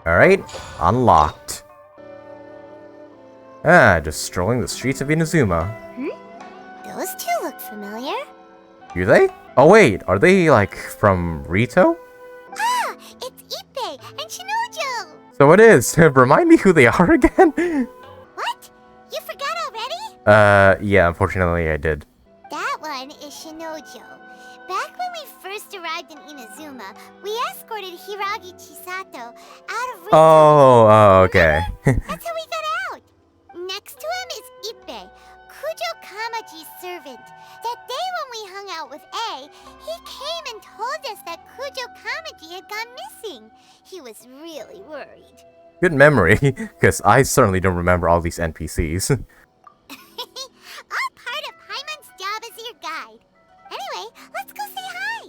Alright, unlocked. Ah, just strolling the streets of Inazuma. Those two look familiar. Do they? Oh wait, are they like from Rito? Ah, it's Ippei and Shinojo! So it is. Remind me who they are again? What? You forgot already? Yeah, unfortunately I did. That one is Shinojo. Back when we first arrived in Inazuma, we escorted Hiragi Chisato out of Rito. Oh, okay. That's how we got out. Next to him is Ippei, Kujou Kamaji's servant. That day when we hung out with A, he came and told us that Kujou Kamaji had gone missing. He was really worried. Good memory, because I certainly don't remember all these NPCs. All part of Paimon's job as your guide. Anyway, let's go say hi.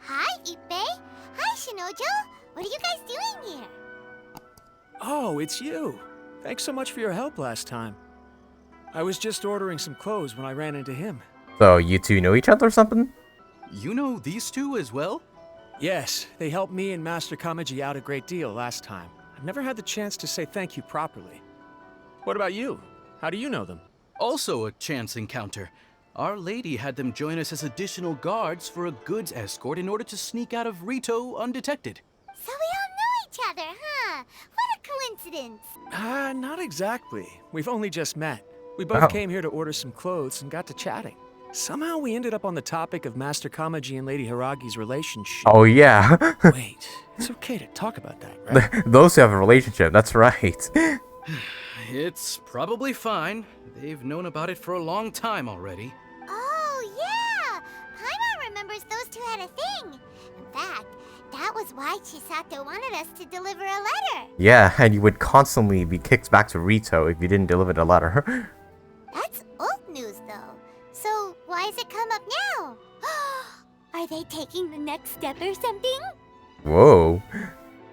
Hi, Ippei. Hi, Shinojo. What are you guys doing here? Oh, it's you. Thanks so much for your help last time. I was just ordering some clothes when I ran into him. So you two know each other or something? You know these two as well? Yes, they helped me and Master Kamaji out a great deal last time. I've never had the chance to say thank you properly. What about you? How do you know them? Also a chance encounter. Our lady had them join us as additional guards for a goods escort in order to sneak out of Rito undetected. So we all know each other, huh? What a coincidence. Not exactly. We've only just met. We both came here to order some clothes and got to chatting. Somehow we ended up on the topic of Master Kamaji and Lady Hiragi's relationship. Oh yeah. Wait, it's okay to talk about that, right? Those who have a relationship, that's right. It's probably fine. They've known about it for a long time already. Oh, yeah! Paimon remembers those two had a thing. In fact, that was why Chisato wanted us to deliver a letter. Yeah, and you would constantly be kicked back to Rito if you didn't deliver the letter. That's old news, though. So why has it come up now? Are they taking the next step or something? Whoa.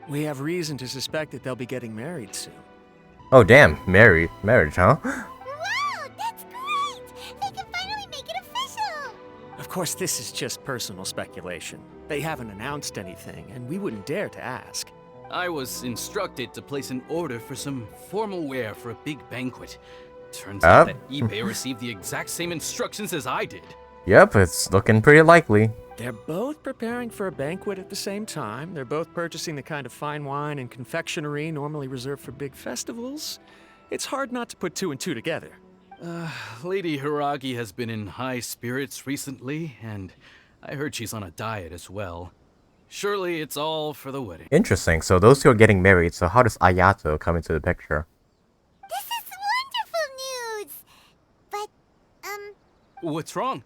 We have reason to suspect that they'll be getting married soon. Oh damn, marriage, huh? Wow, that's great! They can finally make it official! Of course, this is just personal speculation. They haven't announced anything, and we wouldn't dare to ask. I was instructed to place an order for some formal wear for a big banquet. Turns out that Ippei received the exact same instructions as I did. Yep, it's looking pretty likely. They're both preparing for a banquet at the same time. They're both purchasing the kind of fine wine and confectionery normally reserved for big festivals. It's hard not to put two and two together. Lady Hiragi has been in high spirits recently, and I heard she's on a diet as well. Surely it's all for the wedding. Interesting, so those two are getting married, so how does Ayato come into the picture? This is wonderful news! But, What's wrong?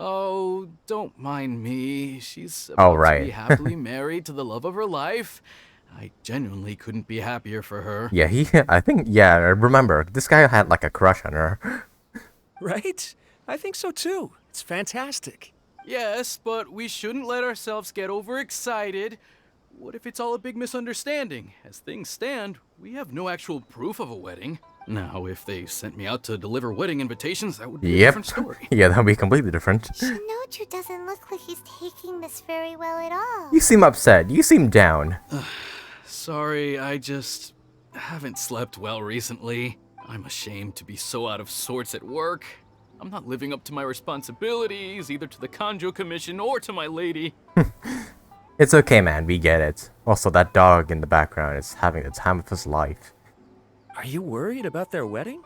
Oh, don't mind me. She's about to be happily married to the love of her life. I genuinely couldn't be happier for her. Yeah, I remember. This guy had like a crush on her. Right? I think so too. It's fantastic. Yes, but we shouldn't let ourselves get overexcited. What if it's all a big misunderstanding? As things stand, we have no actual proof of a wedding. Now, if they sent me out to deliver wedding invitations, that would be a different story. Yeah, that would be completely different. Shinoju doesn't look like he's taking this very well at all. You seem upset. You seem down. Sorry, I just haven't slept well recently. I'm ashamed to be so out of sorts at work. I'm not living up to my responsibilities, either to the Kanjo Commission or to my lady. It's okay, man. We get it. Also, that dog in the background is having the time of his life. Are you worried about their wedding?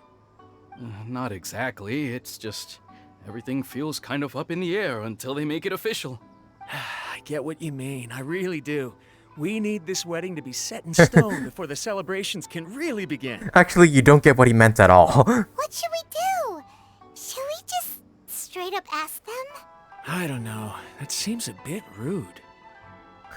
Not exactly. It's just everything feels kind of up in the air until they make it official. I get what you mean. I really do. We need this wedding to be set in stone before the celebrations can really begin. Actually, you don't get what he meant at all. What should we do? Should we just straight up ask them? I don't know. That seems a bit rude.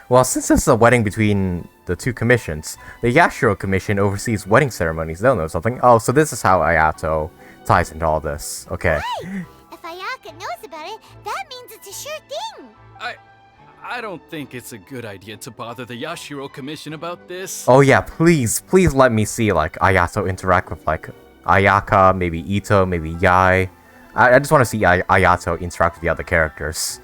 Well, since it's a wedding between the two commissions, the Yashiro Commission oversees wedding ceremonies. They'll know something. Oh, so this is how Ayato ties into all this. Okay. Right! If Ayaka knows about it, that means it's a sure thing! I don't think it's a good idea to bother the Yashiro Commission about this. Oh yeah, please let me see like Ayato interact with like Ayaka, maybe Itto, maybe Yai. I just want to see Ayato interact with the other characters.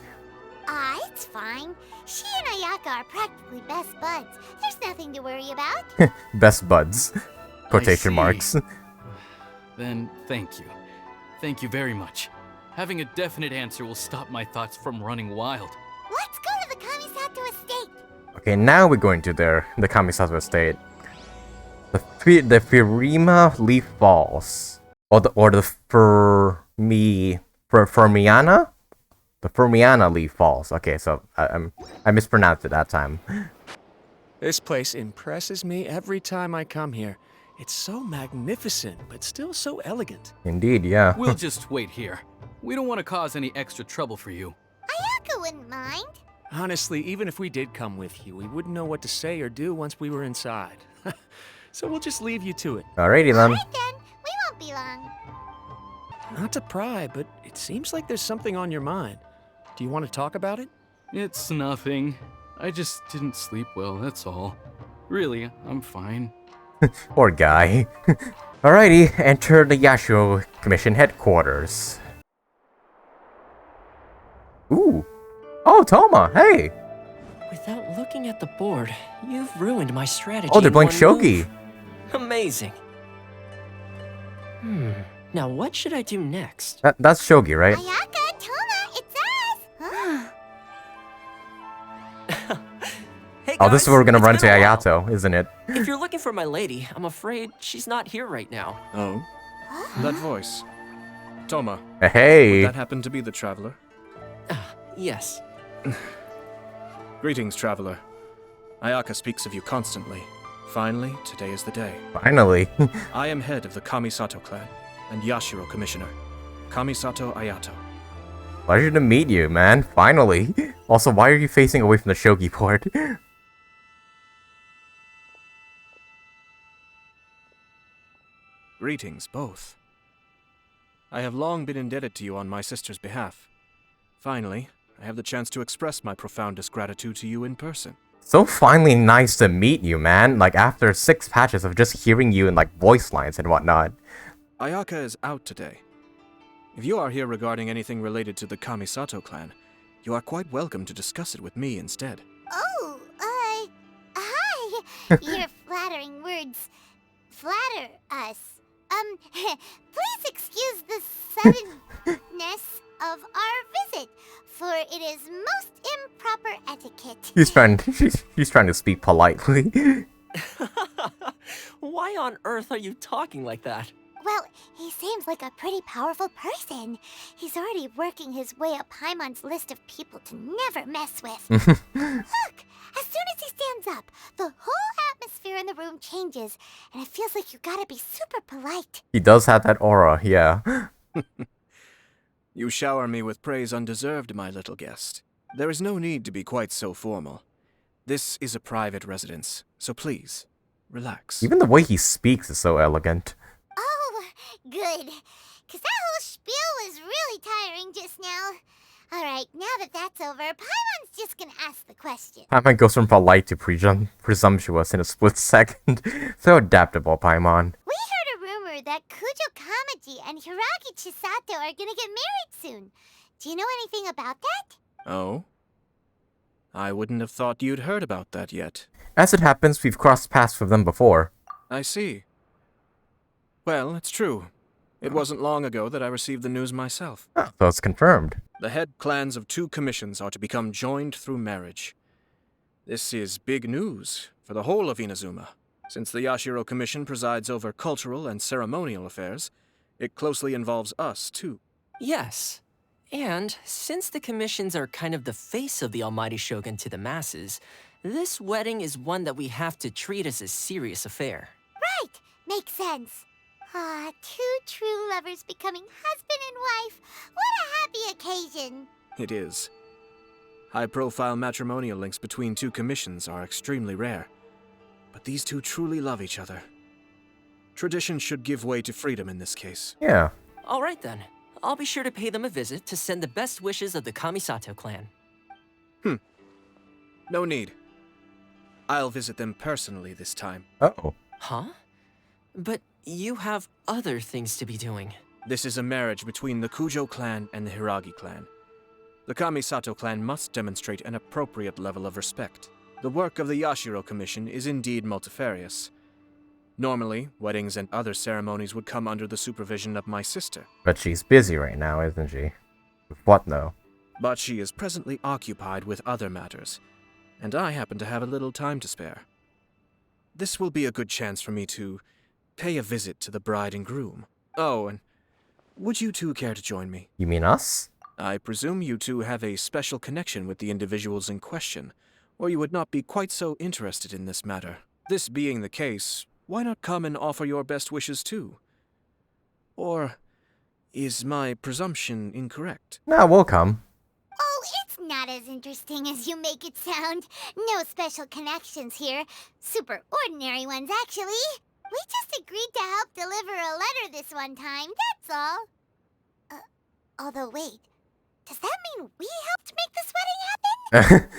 It's fine. She and Ayaka are practically best buds. There's nothing to worry about. Best buds. Quotation see. marks. Then thank you. Thank you very much. Having a definite answer will stop my thoughts from running wild. Let's go to the Kamisato estate. Okay, now we're going to the Kamisato estate. The Firima Leaf Falls. Or the Fermiana? The Fermiana Leaf Falls. Okay, so I mispronounced it that time. This place impresses me every time I come here. It's so magnificent, but still so elegant. Indeed, yeah. We'll just wait here. We don't want to cause any extra trouble for you. Ayaka wouldn't mind. Honestly, even if we did come with you, we wouldn't know what to say or do once we were inside. So we'll just leave you to it. Alrighty then. Alright then, we won't be long. Not to pry, but it seems like there's something on your mind. Do you want to talk about it? It's nothing. I just didn't sleep well, that's all. Really, I'm fine. Poor guy. Alrighty, enter the Yashiro Commission headquarters. Ooh. Oh, Thoma, hey! Without looking at the board, you've ruined my strategy. Oh, they're in playing one shogi. move. Amazing. Now what should I do next? That's shogi, right? Ayaka, Thoma, it's us! Hey Oh, this is where we're gonna guys, run it's into been a while. Ayato, isn't it? If you're looking for my lady, I'm afraid she's not here right now. Oh? That voice. Thoma, Hey! that happened to be the traveler? Yes. Greetings, traveler. Ayaka speaks of you constantly. Finally, today is the day. Finally. I am head of the Kamisato clan and Yashiro commissioner, Kamisato Ayato. Pleasure to meet you, man. Finally. Also, why are you facing away from the shogi board? Greetings, both. I have long been indebted to you on my sister's behalf. Finally, I have the chance to express my profoundest gratitude to you in person. So finally nice to meet you, man. Like, after 6 patches of just hearing you in, like, voice lines and whatnot. Ayaka is out today. If you are here regarding anything related to the Kamisato clan, you are quite welcome to discuss it with me instead. Oh, hi. Your flattering words flatter us. Please excuse the suddenness of our visit, for it is most improper etiquette. She's trying to speak politely. Why on earth are you talking like that? Well, he seems like a pretty powerful person. He's already working his way up Paimon's list of people to never mess with. Look, as soon as he stands up, the whole atmosphere in the room changes, and it feels like you gotta be super polite. He does have that aura, yeah. You shower me with praise undeserved, my little guest. There is no need to be quite so formal. This is a private residence, so please, relax. Even the way he speaks is so elegant. Oh, good. 'Cause that whole spiel was really tiring just now. Alright, now that that's over, Paimon's just gonna ask the question. Paimon goes from polite to presumptuous in a split second. So adaptable, Paimon. We heard a rumor that Kujou Kamaji and Hiragi Chisato are gonna get married soon. Do you know anything about that? Oh? I wouldn't have thought you'd heard about that yet. As it happens, we've crossed paths with them before. I see. Well, it's true. It wasn't long ago that I received the news myself. Oh, so it's confirmed. The head clans of 2 commissions are to become joined through marriage. This is big news for the whole of Inazuma. Since the Yashiro Commission presides over cultural and ceremonial affairs, it closely involves us, too. Yes. And since the commissions are kind of the face of the almighty Shogun to the masses, this wedding is one that we have to treat as a serious affair. Right, makes sense. Ah, 2 true lovers becoming husband and wife. What a happy occasion. It is. High-profile matrimonial links between 2 commissions are extremely rare. But these 2 truly love each other. Tradition should give way to freedom in this case. Yeah. All right then. I'll be sure to pay them a visit to send the best wishes of the Kamisato clan. No need. I'll visit them personally this time. Oh. Huh? But you have other things to be doing. This is a marriage between the Kujou clan and the Hiragi clan. The Kamisato clan must demonstrate an appropriate level of respect. The work of the Yashiro Commission is indeed multifarious. Normally, weddings and other ceremonies would come under the supervision of my sister. But she's busy right now, isn't she? With what, though? But she is presently occupied with other matters, and I happen to have a little time to spare. This will be a good chance for me to pay a visit to the bride and groom. Oh, and would you two care to join me? You mean us? I presume you two have a special connection with the individuals in question, or you would not be quite so interested in this matter. This being the case, why not come and offer your best wishes too? Or is my presumption incorrect? Nah, we'll come. Oh, it's not as interesting as you make it sound. No special connections here. Super ordinary ones, actually. We just agreed to help deliver a letter this one time, that's all. Although wait, does that mean we helped make this wedding happen?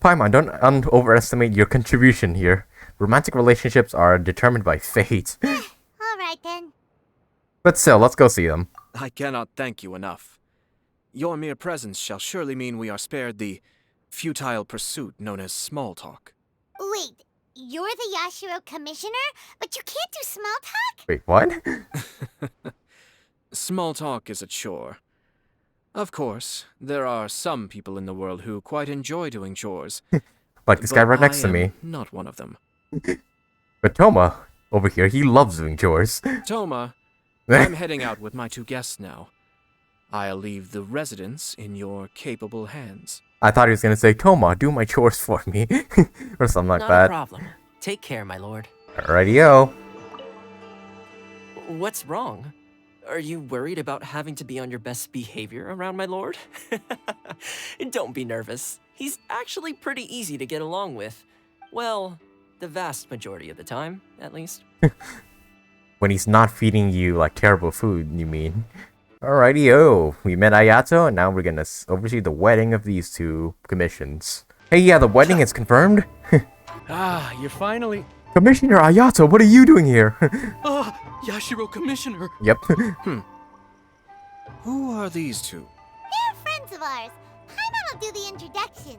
Paimon, don't overestimate your contribution here. Romantic relationships are determined by fate. Alright then. But still, let's go see them. I cannot thank you enough. Your mere presence shall surely mean we are spared the futile pursuit known as small talk. Wait, you're the Yashiro Commissioner? But you can't do small talk? Wait, what? Small talk is a chore. Of course, there are some people in the world who quite enjoy doing chores. Like this guy right next to I me. am not one of them. But Thoma, over here, he loves doing chores. Thoma, I'm heading out with my two guests now. I'll leave the residence in your capable hands. I thought he was gonna say, Thoma, do my chores for me. Or something like Not that. a problem. Take care, my lord. Alrighty-o. What's wrong? Are you worried about having to be on your best behavior around my lord? Don't be nervous. He's actually pretty easy to get along with. Well, the vast majority of the time, at least. When he's not feeding you, like, terrible food, you mean? Alrighty-o. We met Ayato, and now we're gonna oversee the wedding of these two commissions. Hey, yeah, the wedding is confirmed. Ah, you're finally... Commissioner Ayato, what are you doing here? Yashiro Commissioner! Yep. Who are these two? They're friends of ours. Paimon will do the introductions.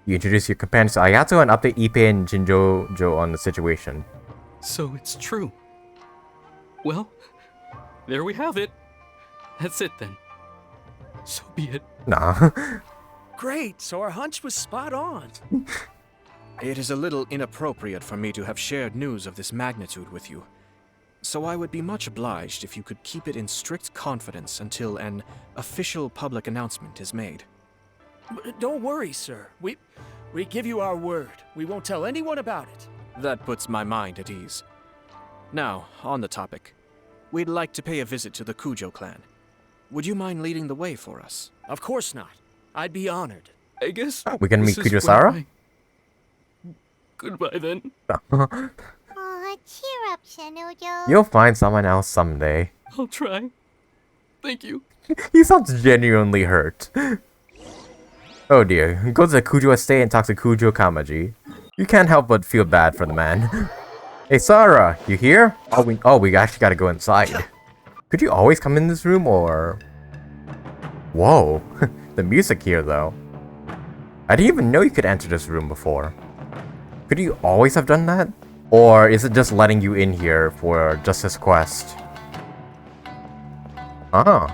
You introduce your companions to Ayato and update Ippei and Jinjo on the situation. So it's true. Well, there we have it. That's it then. So be it. Nah. Great, so our hunch was spot on. It is a little inappropriate for me to have shared news of this magnitude with you. So I would be much obliged if you could keep it in strict confidence until an official public announcement is made. Don't worry, sir. We give you our word. We won't tell anyone about it. That puts my mind at ease. Now, on the topic. We'd like to pay a visit to the Kujou clan. Would you mind leading the way for us? Of course not. I'd be honored. I guess We gonna meet this is Kujou where Sara? Goodbye then. Aw, cheer up, Shenojo. You'll find someone else someday. I'll try. Thank you. He sounds genuinely hurt. Oh dear. Go to the Kujou estate and talk to Kujou Kamaji. You can't help but feel bad for the man. Hey Sara, you here? We actually gotta go inside. Could you always come in this room or... Whoa. The music here though. I didn't even know you could enter this room before. Could you always have done that? Or is it just letting you in here for just this quest? Ah.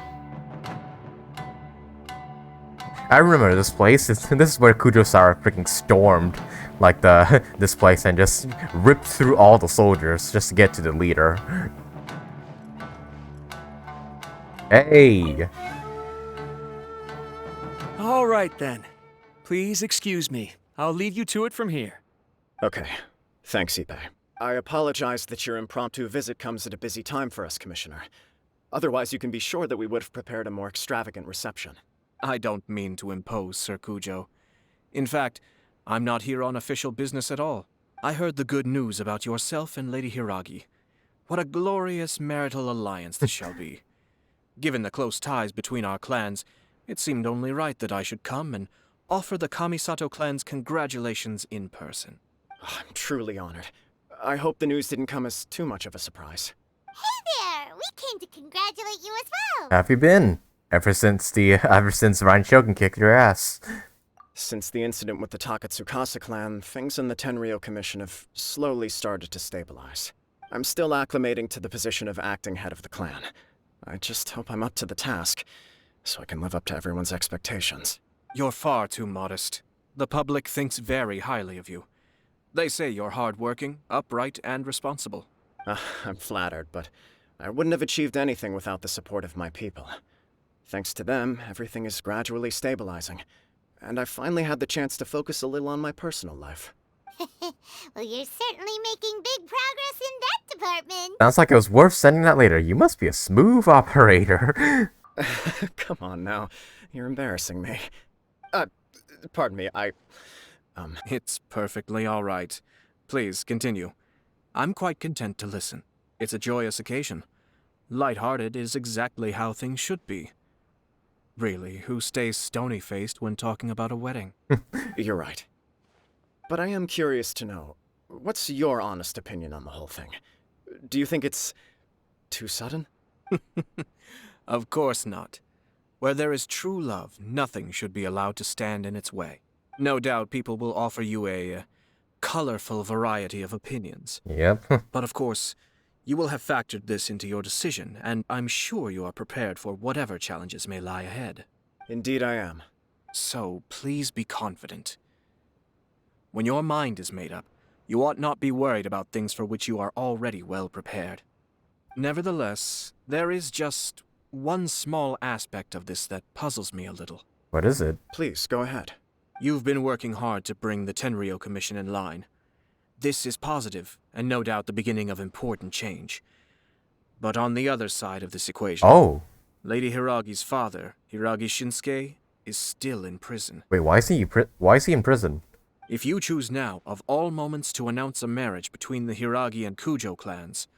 I remember this place. This is where Kujou Sara freaking stormed like this place and just ripped through all the soldiers just to get to the leader. Hey. All right, then. Please excuse me. I'll leave you to it from here. Okay. Thanks, Ippei. I apologize that your impromptu visit comes at a busy time for us, Commissioner. Otherwise, you can be sure that we would have prepared a more extravagant reception. I don't mean to impose, Sir Kujou. In fact, I'm not here on official business at all. I heard the good news about yourself and Lady Hiragi. What a glorious marital alliance this shall be. Given the close ties between our clans, it seemed only right that I should come and offer the Kamisato clan's congratulations in person. I'm truly honored. I hope the news didn't come as too much of a surprise. Hey there! We came to congratulate you as well! How have you been? Ever since Raiden Shogun kicked your ass. Since the incident with the Takatsukasa clan, things in the Tenryou Commission have slowly started to stabilize. I'm still acclimating to the position of acting head of the clan. I just hope I'm up to the task, so I can live up to everyone's expectations. You're far too modest. The public thinks very highly of you. They say you're hardworking, upright, and responsible. I'm flattered, but I wouldn't have achieved anything without the support of my people. Thanks to them, everything is gradually stabilizing, and I finally had the chance to focus a little on my personal life. Well, you're certainly making big progress in that department. Sounds like it was worth sending that later. You must be a smooth operator. Come on now, you're embarrassing me. Pardon me, It's perfectly all right. Please, continue. I'm quite content to listen. It's a joyous occasion. Light-hearted is exactly how things should be. Really, who stays stony-faced when talking about a wedding? You're right. But I am curious to know, what's your honest opinion on the whole thing? Do you think it's too sudden? Of course not. Where there is true love, nothing should be allowed to stand in its way. No doubt people will offer you a colorful variety of opinions. Yep. But of course, you will have factored this into your decision, and I'm sure you are prepared for whatever challenges may lie ahead. Indeed I am. So please be confident. When your mind is made up, you ought not be worried about things for which you are already well prepared. Nevertheless, there is just one small aspect of this that puzzles me a little. What is it? Please, go ahead. You've been working hard to bring the Tenryou Commission in line. This is positive, and no doubt the beginning of important change. But on the other side of this equation, Lady Hiragi's father, Hiragi Shinsuke, is still in prison. Wait, why is he in prison? If you choose now, of all moments, to announce a marriage between the Hiragi and Kujou clans,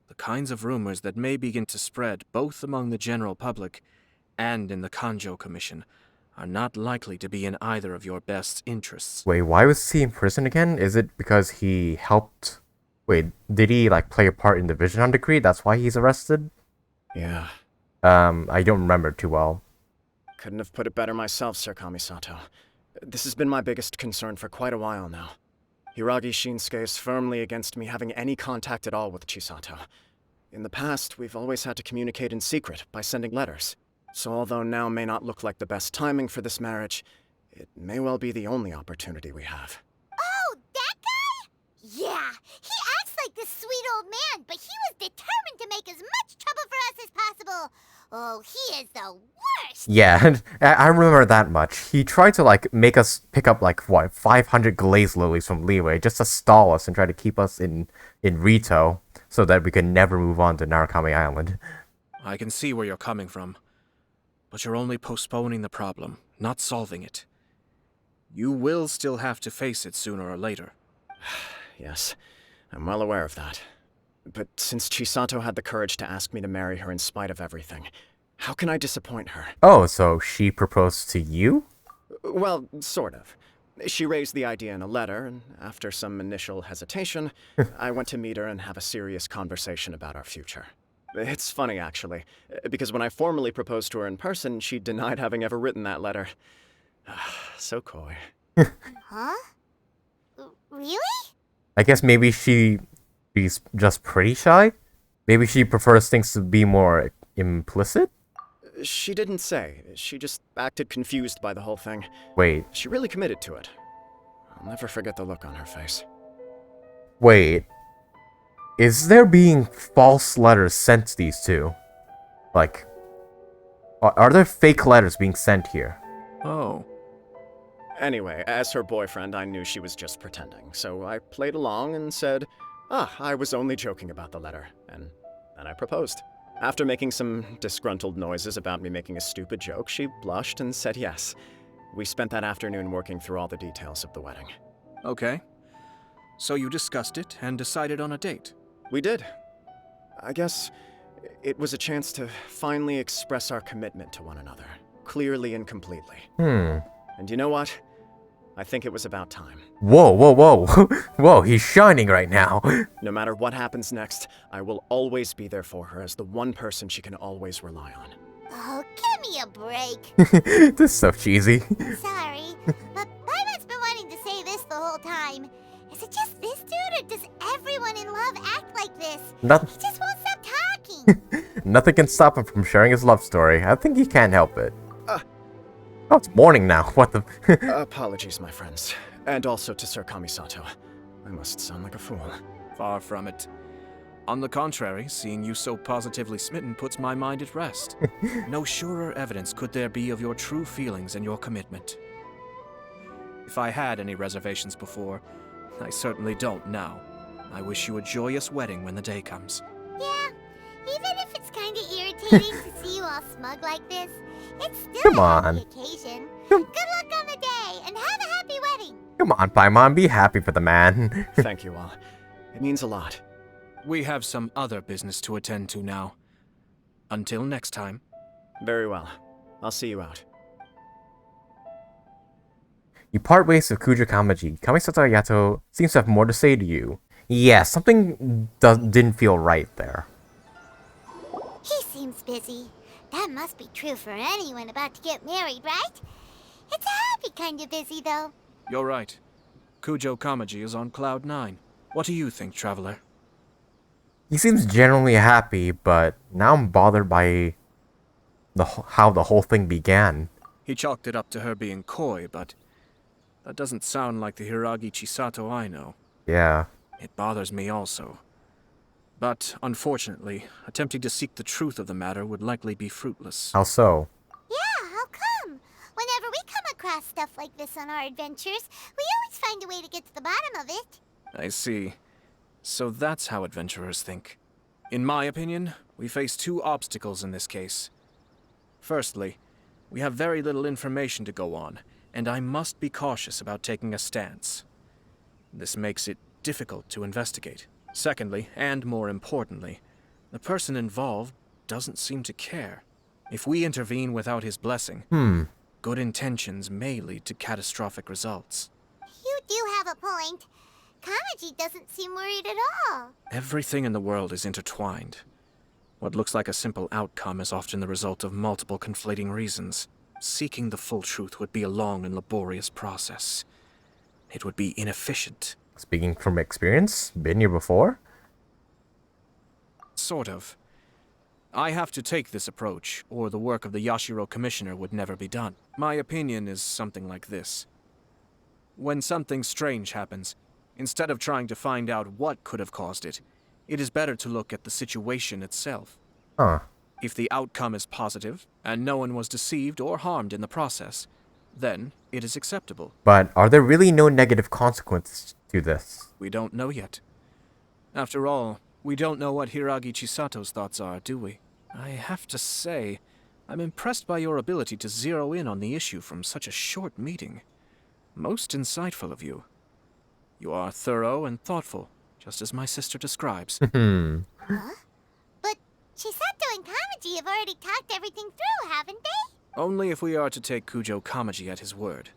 the kinds of rumors that may begin to spread both among the general public and in the Kanjou Commission are not likely to be in either of your best interests. Wait, why was he in prison again? Is it because he helped... Wait, did he, like, play a part in the Vision Decree? That's why he's arrested? Yeah. I don't remember too well. Couldn't have put it better myself, Sir Kamisato. This has been my biggest concern for quite a while now. Hiragi Shinsuke is firmly against me having any contact at all with Chisato. In the past, we've always had to communicate in secret by sending letters. So although now may not look like the best timing for this marriage, it may well be the only opportunity we have. Oh, that guy? Yeah, he acts like this sweet old man, but he was determined to make as much trouble for us as possible. Oh, he is the worst! Yeah, I remember that much. He tried to, like, make us pick up, like, what, 500 glaze lilies from Leeway just to stall us and try to keep us in Rito so that we could never move on to Narukami Island. I can see where you're coming from. But you're only postponing the problem, not solving it. You will still have to face it sooner or later. Yes, I'm well aware of that. But since Chisato had the courage to ask me to marry her in spite of everything, how can I disappoint her? Oh, so she proposed to you? Well, sort of. She raised the idea in a letter, and after some initial hesitation, I went to meet her and have a serious conversation about our future. It's funny, actually, because when I formally proposed to her in person, she denied having ever written that letter. So coy. Huh? Really? I guess maybe she's just pretty shy? Maybe she prefers things to be more implicit? She didn't say. She just acted confused by the whole thing. Wait. She really committed to it. I'll never forget the look on her face. Wait. Is there being false letters sent to these two? Like, are there fake letters being sent here? Oh. Anyway, as her boyfriend, I knew she was just pretending, so I played along and said, I was only joking about the letter, and then I proposed. After making some disgruntled noises about me making a stupid joke, she blushed and said yes. We spent that afternoon working through all the details of the wedding. Okay. So you discussed it and decided on a date? We did. I guess it was a chance to finally express our commitment to one another, clearly and completely. And you know what? I think it was about time. Whoa, whoa, whoa. Whoa, he's shining right now. No matter what happens next, I will always be there for her as the one person she can always rely on. Oh, give me a break. This is so cheesy. Sorry, But Paimon's been wanting to say this the whole time. Is it just this dude, or does everyone in love act like this? Noth- He just won't stop talking. Nothing can stop him from sharing his love story. I think he can't help it. Oh, it's morning now. What the... Apologies, my friends. And also to Sir Kamisato. I must sound like a fool. Far from it. On the contrary, seeing you so positively smitten puts my mind at rest. No surer evidence could there be of your true feelings and your commitment. If I had any reservations before, I certainly don't now. I wish you a joyous wedding when the day comes. Yeah, even if it's kind of irritating to see you all smug like this, it's still Come a on. happy occasion. Come- Good luck on the day, and have a happy wedding. Come on, Paimon, be happy for the man. Thank you all. It means a lot. We have some other business to attend to now. Until next time. Very well. I'll see you out. You part ways with Kujou Kamaji. Kamisato Ayato seems to have more to say to you. Yeah, something didn't feel right there. He seems busy. That must be true for anyone about to get married, right? It's a happy kind of busy, though. You're right. Kujou Kamaji is on cloud 9. What do you think, Traveler? He seems genuinely happy, but now I'm bothered by how the whole thing began. He chalked it up to her being coy, but that doesn't sound like the Hiragi Chisato I know. Yeah. It bothers me also. But, unfortunately, attempting to seek the truth of the matter would likely be fruitless. How so? Yeah, how come? Whenever we come across stuff like this on our adventures, we always find a way to get to the bottom of it. I see. So that's how adventurers think. In my opinion, we face two obstacles in this case. Firstly, we have very little information to go on, and I must be cautious about taking a stance. This makes it difficult to investigate. Secondly, and more importantly, the person involved doesn't seem to care. If we intervene without his blessing, good intentions may lead to catastrophic results. You do have a point. Kamaji doesn't seem worried at all. Everything in the world is intertwined. What looks like a simple outcome is often the result of multiple conflating reasons. Seeking the full truth would be a long and laborious process. It would be inefficient. Speaking from experience, been here before? Sort of. I have to take this approach, or the work of the Yashiro Commissioner would never be done. My opinion is something like this. When something strange happens, instead of trying to find out what could have caused it, it is better to look at the situation itself. Huh. If the outcome is positive, and no one was deceived or harmed in the process, then it is acceptable. But are there really no negative consequences to this? We don't know yet. After all, we don't know what Hiragi Chisato's thoughts are, do we? I have to say, I'm impressed by your ability to zero in on the issue from such a short meeting. Most insightful of you. You are thorough and thoughtful, just as my sister describes. But Chisato and Kamaji have already talked everything through, haven't they? Only if we are to take Kujou Kamaji at his word.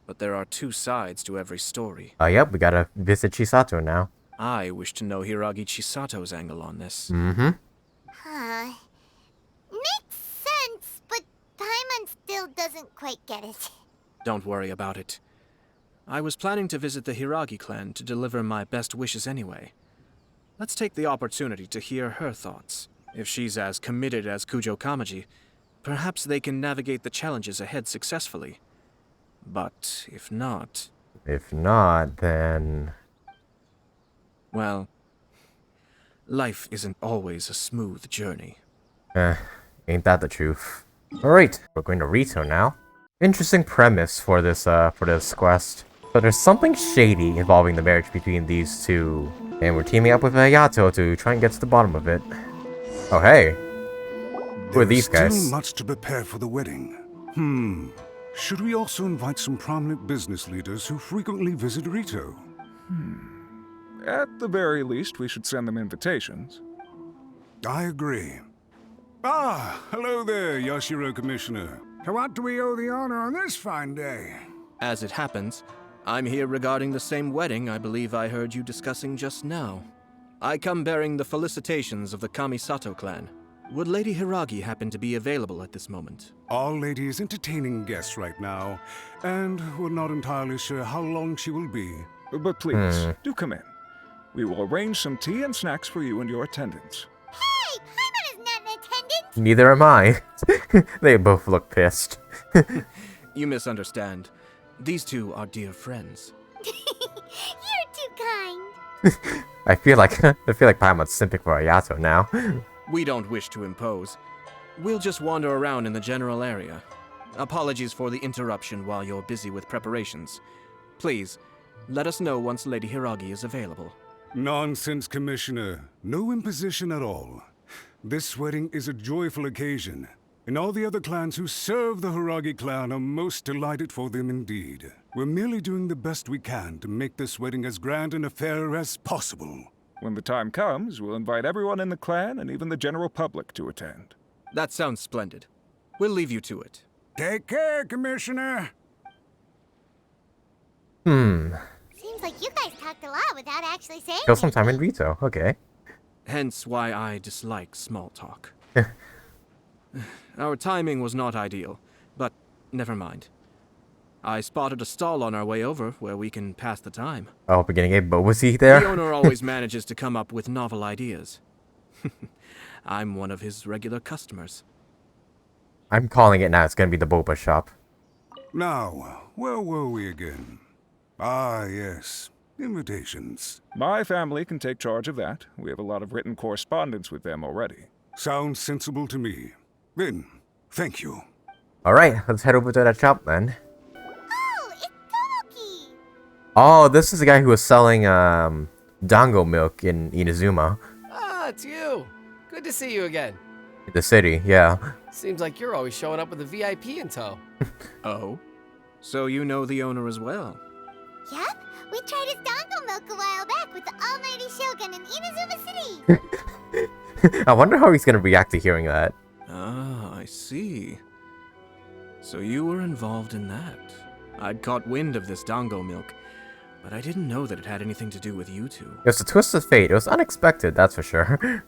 But there are two sides to every story. Yep, we gotta visit Chisato now. I wish to know Hiragi Chisato's angle on this. Huh. Makes sense, but Paimon still doesn't quite get it. Don't worry about it. I was planning to visit the Hiragi clan to deliver my best wishes anyway. Let's take the opportunity to hear her thoughts. If she's as committed as Kujou Kamaji, perhaps they can navigate the challenges ahead successfully. But if not... If not, then... well, life isn't always a smooth journey. Ain't that the truth? Alright, we're going to Rito now. Interesting premise for this quest. But there's something shady involving the marriage between these two. And we're teaming up with Ayato to try and get to the bottom of it. Oh hey. Who are these guys? Still much to prepare for the wedding. Should we also invite some prominent business leaders who frequently visit Rito? At the very least, we should send them invitations. I agree. Ah, hello there, Yashiro Commissioner. To what do we owe the honor on this fine day? As it happens, I'm here regarding the same wedding I believe I heard you discussing just now. I come bearing the felicitations of the Kamisato clan. Would Lady Hiragi happen to be available at this moment? Our lady is entertaining guests right now, and we're not entirely sure how long she will be. But please, do come in. We will arrange some tea and snacks for you and your attendants. Hey, Paimon is not in attendance! Neither am I. They both look pissed. You misunderstand. These two are dear friends. You're too kind. I feel like Paimon's simping for Ayato now. We don't wish to impose. We'll just wander around in the general area. Apologies for the interruption while you're busy with preparations. Please, let us know once Lady Hiragi is available. Nonsense, Commissioner. No imposition at all. This wedding is a joyful occasion, and all the other clans who serve the Hiragi clan are most delighted for them indeed. We're merely doing the best we can to make this wedding as grand an affair as possible. When the time comes, we'll invite everyone in the clan and even the general public to attend. That sounds splendid. We'll leave you to it. Take care, Commissioner. Seems like you guys talked a lot without actually saying Kill some time in anything. Rito. Okay. Hence why I dislike small talk. Our timing was not ideal, but never mind. I spotted a stall on our way over where we can pass the time. Oh, beginning a boba tea there? The owner always manages to come up with novel ideas. I'm one of his regular customers. I'm calling it now. It's gonna be the boba shop. Now, where were we again? Ah, yes. Invitations. My family can take charge of that. We have a lot of written correspondence with them already. Sounds sensible to me. Then, thank you. Alright, let's head over to that shop then. Oh, it's Tomoki! Oh, this is the guy who was selling dango milk in Inazuma. Ah, it's you. Good to see you again. In the city, yeah. Seems like you're always showing up with a VIP in tow. Oh? So you know the owner as well? Yep, we tried his dango milk a while back with the almighty Shogun in Inazuma City. I wonder how he's gonna react to hearing that. Ah, I see. So you were involved in that. I'd caught wind of this dango milk, but I didn't know that it had anything to do with you two. It was a twist of fate. It was unexpected, that's for sure.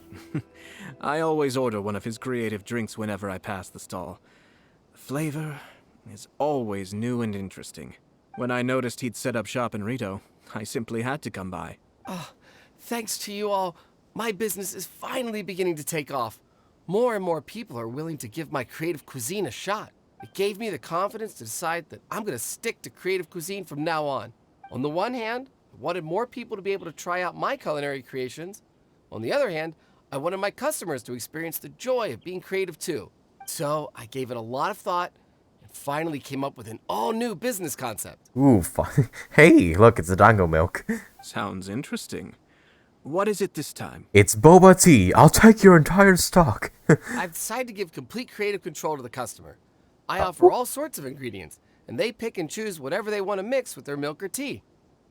I always order one of his creative drinks whenever I pass the stall. The flavor is always new and interesting. When I noticed he'd set up shop in Rito, I simply had to come by. Oh, thanks to you all, my business is finally beginning to take off. More and more people are willing to give my creative cuisine a shot. It gave me the confidence to decide that I'm going to stick to creative cuisine from now on. On the one hand, I wanted more people to be able to try out my culinary creations. On the other hand, I wanted my customers to experience the joy of being creative too. So I gave it a lot of thought and finally came up with an all-new business concept. Ooh, fun. Hey, look, it's the dango milk. Sounds interesting. What is it this time? It's boba tea. I'll take your entire stock. I've decided to give complete creative control to the customer. I offer all sorts of ingredients, and they pick and choose whatever they want to mix with their milk or tea.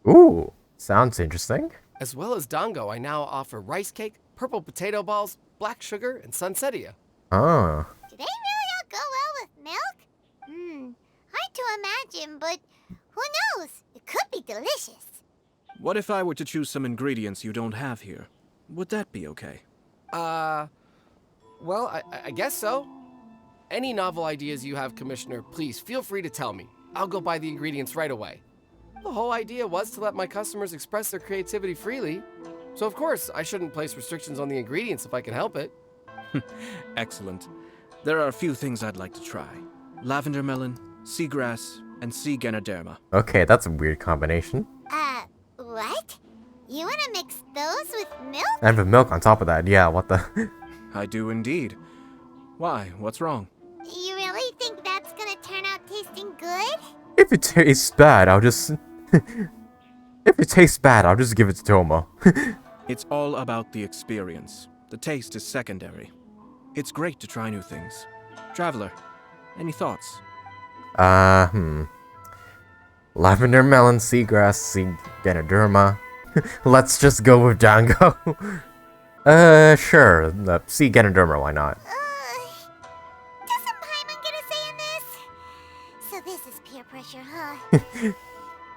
Ooh, sounds interesting. As well as dango, I now offer rice cake, purple potato balls, black sugar, and sunsettia. Oh. Do they really all go well with milk? Hard to imagine, but who knows? It could be delicious. What if I were to choose some ingredients you don't have here? Would that be okay? Well, I guess so. Any novel ideas you have, Commissioner, please feel free to tell me. I'll go buy the ingredients right away. The whole idea was to let my customers express their creativity freely. So of course, I shouldn't place restrictions on the ingredients if I can help it. Excellent. There are a few things I'd like to try. Lavender melon, seagrass, and sea Ganoderma. Okay, that's a weird combination. What? You want to mix those with milk? And with milk on top of that, yeah, what the... I do indeed. Why? What's wrong? You really think that's gonna turn out tasting good? If it tastes bad, I'll just... If it tastes bad, I'll just give it to Thoma. It's all about the experience. The taste is secondary. It's great to try new things. Traveler, any thoughts? Lavender melon, seagrass, sea Ganoderma. Let's just go with dango. Sure. Sea Ganoderma, why not? Doesn't Paimon get a say in this? So this is peer pressure, huh?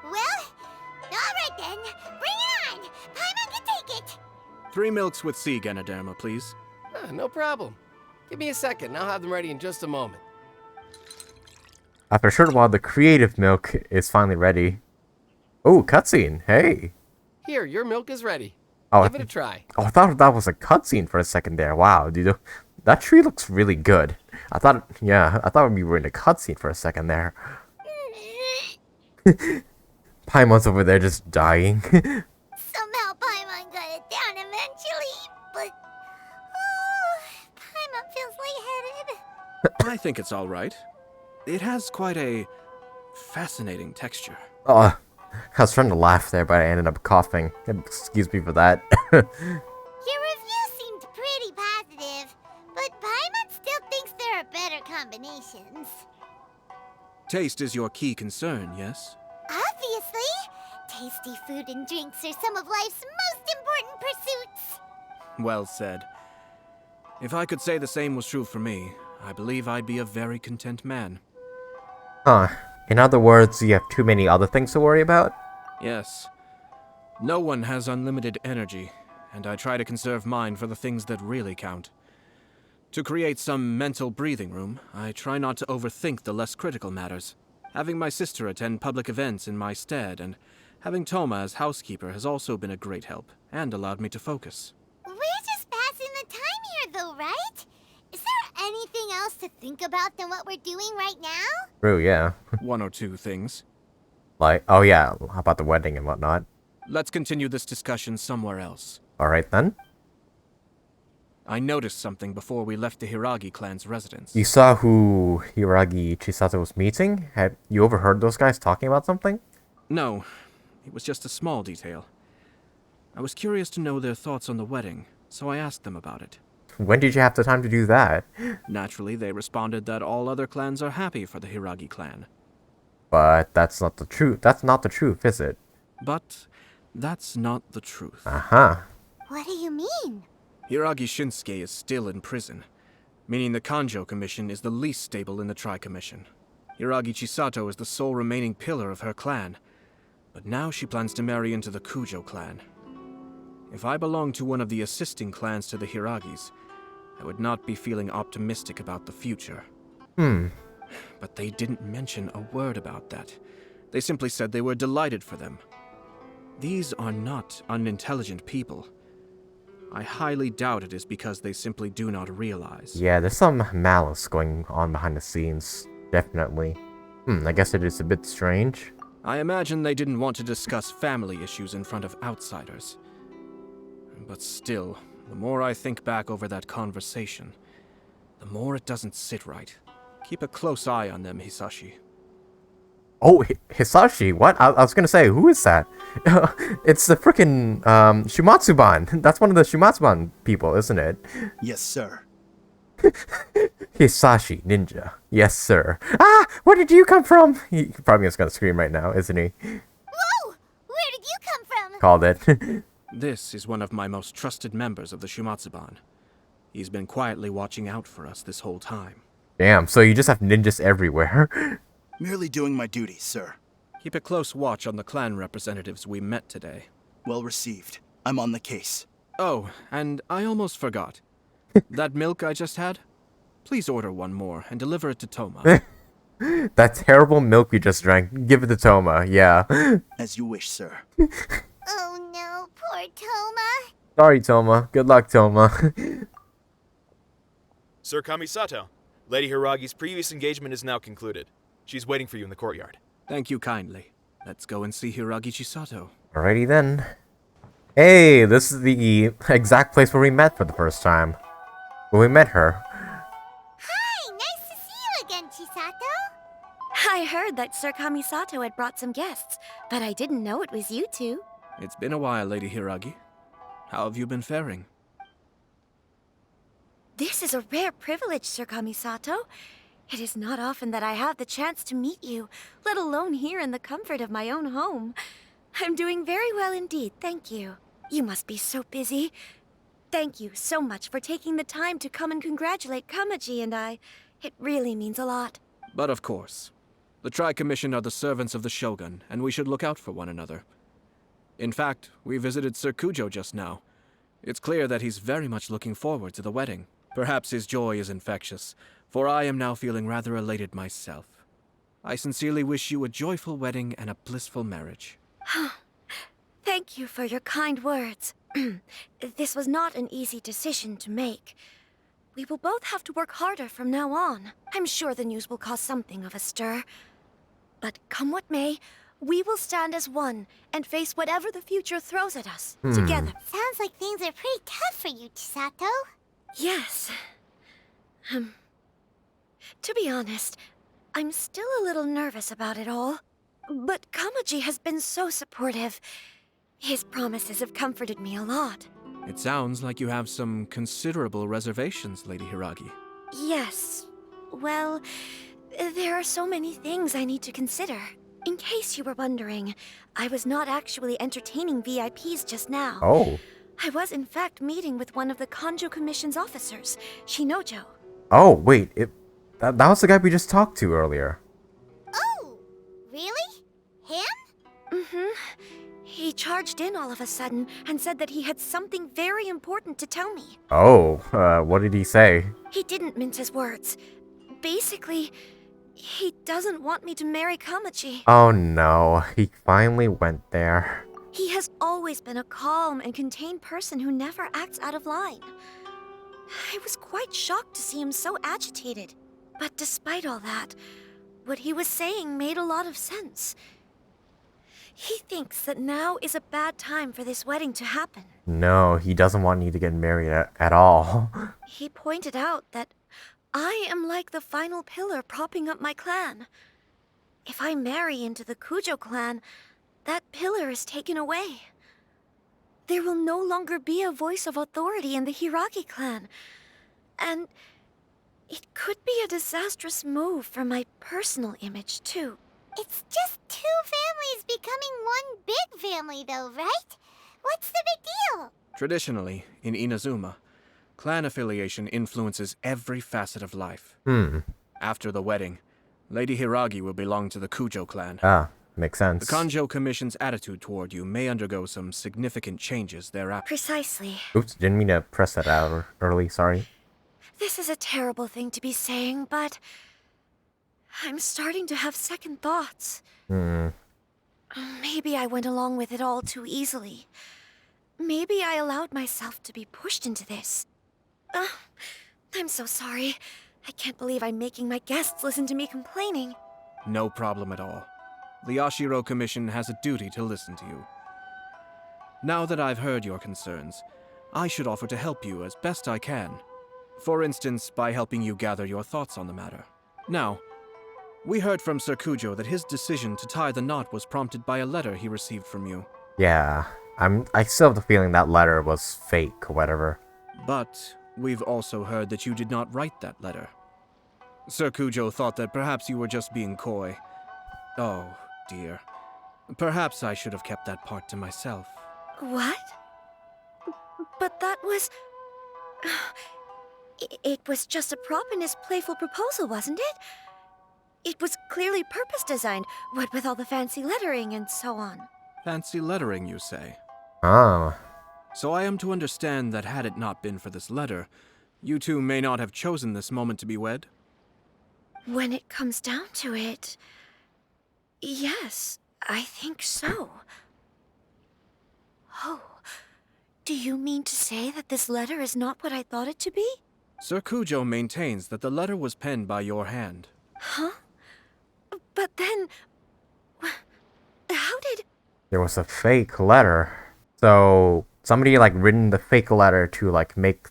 Well, alright then. Bring it on! Paimon can take it! 3 milks with sea Ganoderma, please. No problem. Give me a second, I'll have them ready in just a moment. After a short while, the creative milk is finally ready. Oh, cutscene. Hey. Here, your milk is ready. Oh, Give it a try. Oh, I thought that was a cutscene for a second there. Wow, dude. That tree looks really good. I thought we were in a cutscene for a second there. Paimon's over there just dying. Somehow Paimon got it down eventually, but Paimon feels lightheaded. I think it's all right. It has quite a fascinating texture. Oh, I was trying to laugh there, but I ended up coughing. Excuse me for that. Your review seemed pretty positive, but Paimon still thinks there are better combinations. Taste is your key concern, yes? Obviously! Tasty food and drinks are some of life's most important pursuits. Well said. If I could say the same was true for me, I believe I'd be a very content man. Huh. In other words, you have too many other things to worry about? Yes. No one has unlimited energy, and I try to conserve mine for the things that really count. To create some mental breathing room, I try not to overthink the less critical matters. Having my sister attend public events in my stead, and having Thoma as housekeeper has also been a great help, and allowed me to focus. We're just passing the time here, though, right? Is there anything else to think about than what we're doing right now? True, yeah. One or two things. Like, oh yeah, about the wedding and whatnot. Let's continue this discussion somewhere else. Alright then. I noticed something before we left the Hiragi clan's residence. You saw who Hiragi Chisato was meeting? Had you overheard those guys talking about something? No, it was just a small detail. I was curious to know their thoughts on the wedding, so I asked them about it. When did you have the time to do that? Naturally, they responded that all other clans are happy for the Hiragi clan. But that's not the truth. That's not the truth, is it? But that's not the truth. Uh-huh. What do you mean? Hiragi Shinsuke is still in prison, meaning the Kanjo Commission is the least stable in the Tri-Commission. Hiragi Chisato is the sole remaining pillar of her clan, but now she plans to marry into the Kujou clan. If I belonged to one of the assisting clans to the Hiragis, I would not be feeling optimistic about the future. But they didn't mention a word about that. They simply said they were delighted for them. These are not unintelligent people. I highly doubt it is because they simply do not realize. Yeah, there's some malice going on behind the scenes. Definitely. I guess it is a bit strange. I imagine they didn't want to discuss family issues in front of outsiders. But still, the more I think back over that conversation, the more it doesn't sit right. Keep a close eye on them, Hisashi. Oh, Hisashi? What? I was gonna say, who is that? It's the frickin' Shumatsuban. That's one of the Shumatsuban people, isn't it? Yes, sir. Hisashi Ninja. Yes, sir. Ah! Where did you come from? He probably just gonna scream right now, isn't he? Whoa! Where did you come from? Called it. This is one of my most trusted members of the Shumatsuban. He's been quietly watching out for us this whole time. Damn, so you just have ninjas everywhere. Merely doing my duty, sir. Keep a close watch on the clan representatives we met today. Well received. I'm on the case. Oh, and I almost forgot. That milk I just had? Please order one more and deliver it to Thoma. That terrible milk you just drank, give it to Thoma, yeah. As you wish, sir. Oh no, poor Thoma. Sorry, Thoma. Good luck, Thoma. Sir Kamisato, Lady Hiragi's previous engagement is now concluded. She's waiting for you in the courtyard. Thank you kindly. Let's go and see Hiragi Chisato. Alrighty then. Hey, this is the exact place where we met for the first time. When we met her. Hi, nice to see you again, Chisato. I heard that Sir Kamisato had brought some guests, but I didn't know it was you two. It's been a while, Lady Hiragi. How have you been faring? This is a rare privilege, Sir Kamisato. It is not often that I have the chance to meet you, let alone here in the comfort of my own home. I'm doing very well indeed, thank you. You must be so busy. Thank you so much for taking the time to come and congratulate Kamaji and I. It really means a lot. But of course. The Tri-Commission are the servants of the Shogun, and we should look out for one another. In fact, we visited Sir Kujou just now. It's clear that he's very much looking forward to the wedding. Perhaps his joy is infectious, for I am now feeling rather elated myself. I sincerely wish you a joyful wedding and a blissful marriage. Thank you for your kind words. This was not an easy decision to make. We will both have to work harder from now on. I'm sure the news will cause something of a stir. But come what may, we will stand as one and face whatever the future throws at us, together. Sounds like things are pretty tough for you, Chisato. Yes. To be honest, I'm still a little nervous about it all. But Kamaji has been so supportive. His promises have comforted me a lot. It sounds like you have some considerable reservations, Lady Hiragi. Yes. Well, there are so many things I need to consider. In case you were wondering, I was not actually entertaining VIPs just now. Oh. I was in fact meeting with one of the Kanjo Commission's officers, Shinojo. Oh, wait. That was the guy we just talked to earlier. Oh, really? Him? Mm-hmm. He charged in all of a sudden and said that he had something very important to tell me. Oh, what did he say? He didn't mince his words. Basically, he doesn't want me to marry Kamaji. Oh no, he finally went there. He has always been a calm and contained person who never acts out of line. I was quite shocked to see him so agitated. But despite all that, what he was saying made a lot of sense. He thinks that now is a bad time for this wedding to happen. No, he doesn't want you to get married at all. He pointed out that I am like the final pillar propping up my clan. If I marry into the Kujou clan, that pillar is taken away. There will no longer be a voice of authority in the Hiragi clan. And it could be a disastrous move for my personal image, too. It's just two families becoming one big family, though, right? What's the big deal? Traditionally, in Inazuma, clan affiliation influences every facet of life. After the wedding, Lady Hiragi will belong to the Kujou clan. Ah, makes sense. The Kanjo Commission's attitude toward you may undergo some significant changes thereafter. Precisely. Oops, didn't mean to press that out early, sorry. This is a terrible thing to be saying, but I'm starting to have second thoughts. Maybe I went along with it all too easily. Maybe I allowed myself to be pushed into this. I'm so sorry. I can't believe I'm making my guests listen to me complaining. No problem at all. The Yashiro Commission has a duty to listen to you. Now that I've heard your concerns, I should offer to help you as best I can. For instance, by helping you gather your thoughts on the matter. Now, we heard from Sir Kujou that his decision to tie the knot was prompted by a letter he received from you. Yeah, I still have the feeling that letter was fake or whatever. But we've also heard that you did not write that letter. Sir Kujou thought that perhaps you were just being coy. Oh, dear. Perhaps I should have kept that part to myself. What? But that was... It was just a prop in his playful proposal, wasn't it? It was clearly purpose-designed, what with all the fancy lettering and so on. Fancy lettering, you say? Oh. So I am to understand that had it not been for this letter, you two may not have chosen this moment to be wed? When it comes down to it... yes, I think so. Oh, do you mean to say that this letter is not what I thought it to be? Sir Kujou maintains that the letter was penned by your hand. Huh? But then... how did... There was a fake letter. So, somebody, written the fake letter to, make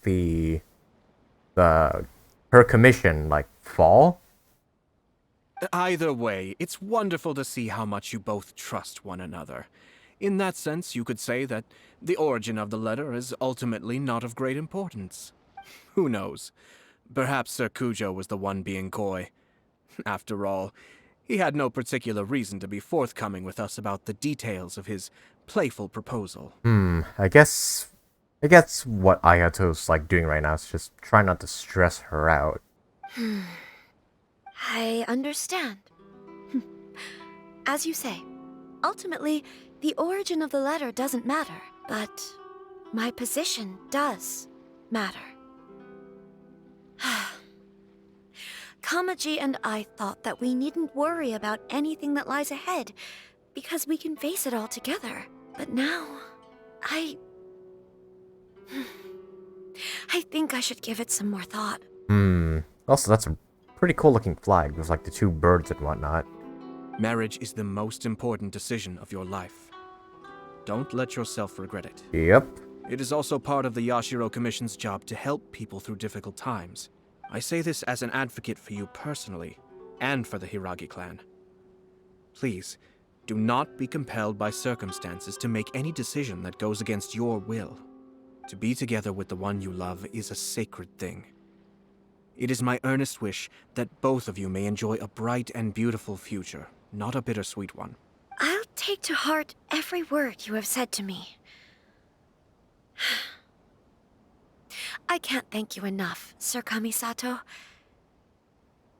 her commission, fall? Either way, it's wonderful to see how much you both trust one another. In that sense, you could say that the origin of the letter is ultimately not of great importance. Who knows? Perhaps Sir Kujou was the one being coy. After all, he had no particular reason to be forthcoming with us about the details of his playful proposal. I guess what Ayato's doing right now is just trying not to stress her out. I understand. As you say, ultimately, the origin of the letter doesn't matter, but my position does matter. Kamaji and I thought that we needn't worry about anything that lies ahead, because we can face it all together. But now, I think I should give it some more thought. Also, that's a pretty cool looking flag with like the two birds and whatnot. Marriage is the most important decision of your life. Don't let yourself regret it. Yep. It is also part of the Yashiro Commission's job to help people through difficult times. I say this as an advocate for you personally, and for the Hiragi clan. Please, do not be compelled by circumstances to make any decision that goes against your will. To be together with the one you love is a sacred thing. It is my earnest wish that both of you may enjoy a bright and beautiful future, not a bittersweet one. I'll take to heart every word you have said to me. I can't thank you enough, Sir Kamisato.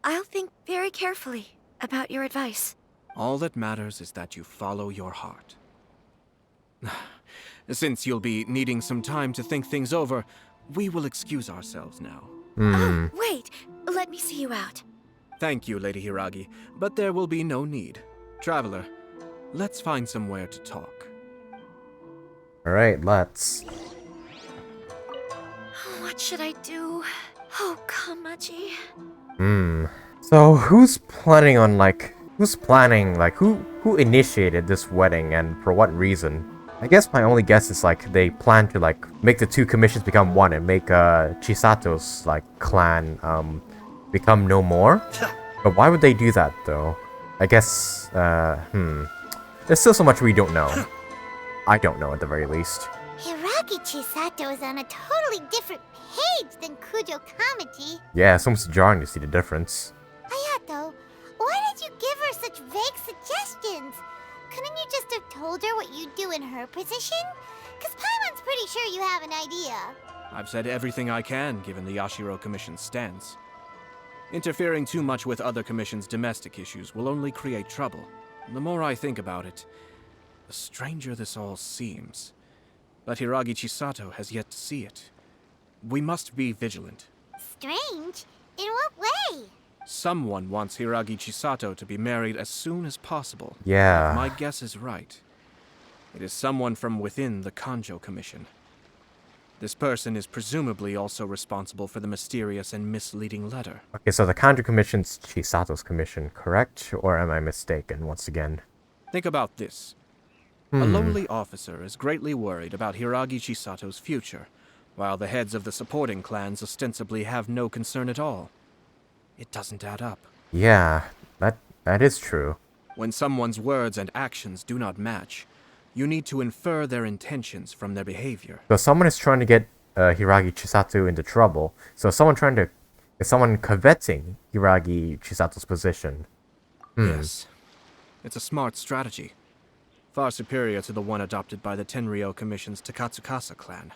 I'll think very carefully about your advice. All that matters is that you follow your heart. Since you'll be needing some time to think things over, we will excuse ourselves now. Oh, wait! Let me see you out. Thank you, Lady Hiragi, but there will be no need. Traveler, let's find somewhere to talk. Alright, let's. What should I do? Oh, Kamaji. So who's planning, who initiated this wedding and for what reason? I guess my only guess is like they plan to like make the two commissions become one and make Chisato's like clan become no more. But why would they do that though? I guess there's still so much we don't know. I don't know at the very least. Hiragi Chisato is on a totally different page than Kujou Kamaji. Yeah, it's almost jarring to see the difference. Ayato, why did you give her such vague suggestions? Couldn't you just have told her what you'd do in her position? Cause Paimon's pretty sure you have an idea. I've said everything I can, given the Yashiro Commission's stance. Interfering too much with other commissions' domestic issues will only create trouble. The more I think about it, the stranger this all seems. But Hiragi Chisato has yet to see it. We must be vigilant. Strange? In what way? Someone wants Hiragi Chisato to be married as soon as possible. Yeah. If my guess is right. It is someone from within the Kanjo Commission. This person is presumably also responsible for the mysterious and misleading letter. Okay, so the Kanjo Commission's Chisato's commission, correct? Or am I mistaken once again? Think about this. A lowly officer is greatly worried about Hiragi Chisato's future, while the heads of the supporting clans ostensibly have no concern at all. It doesn't add up. Yeah, that is true. When someone's words and actions do not match, you need to infer their intentions from their behavior. So someone is trying to get Hiragi Chisato into trouble. So is someone coveting Hiragi Chisato's position? Yes. It's a smart strategy. Far superior to the one adopted by the Tenryou Commission's Takatsukasa clan.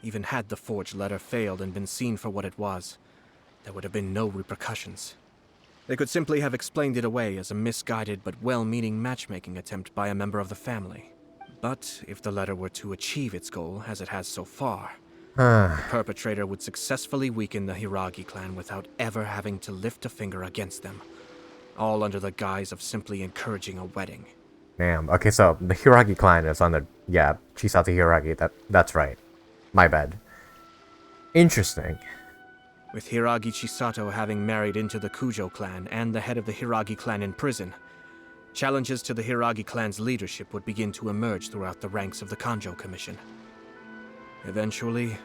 Even had the forged letter failed and been seen for what it was, there would have been no repercussions. They could simply have explained it away as a misguided but well-meaning matchmaking attempt by a member of the family. But if the letter were to achieve its goal, as it has so far, the perpetrator would successfully weaken the Hiragi clan without ever having to lift a finger against them, all under the guise of simply encouraging a wedding. Damn. Okay, so the Hiragi clan is on the... Yeah, Chisato Hiragi. That's right. My bad. Interesting. With Hiragi Chisato having married into the Kujou clan and the head of the Hiragi clan in prison, challenges to the Hiragi clan's leadership would begin to emerge throughout the ranks of the Kanjo Commission. Eventually,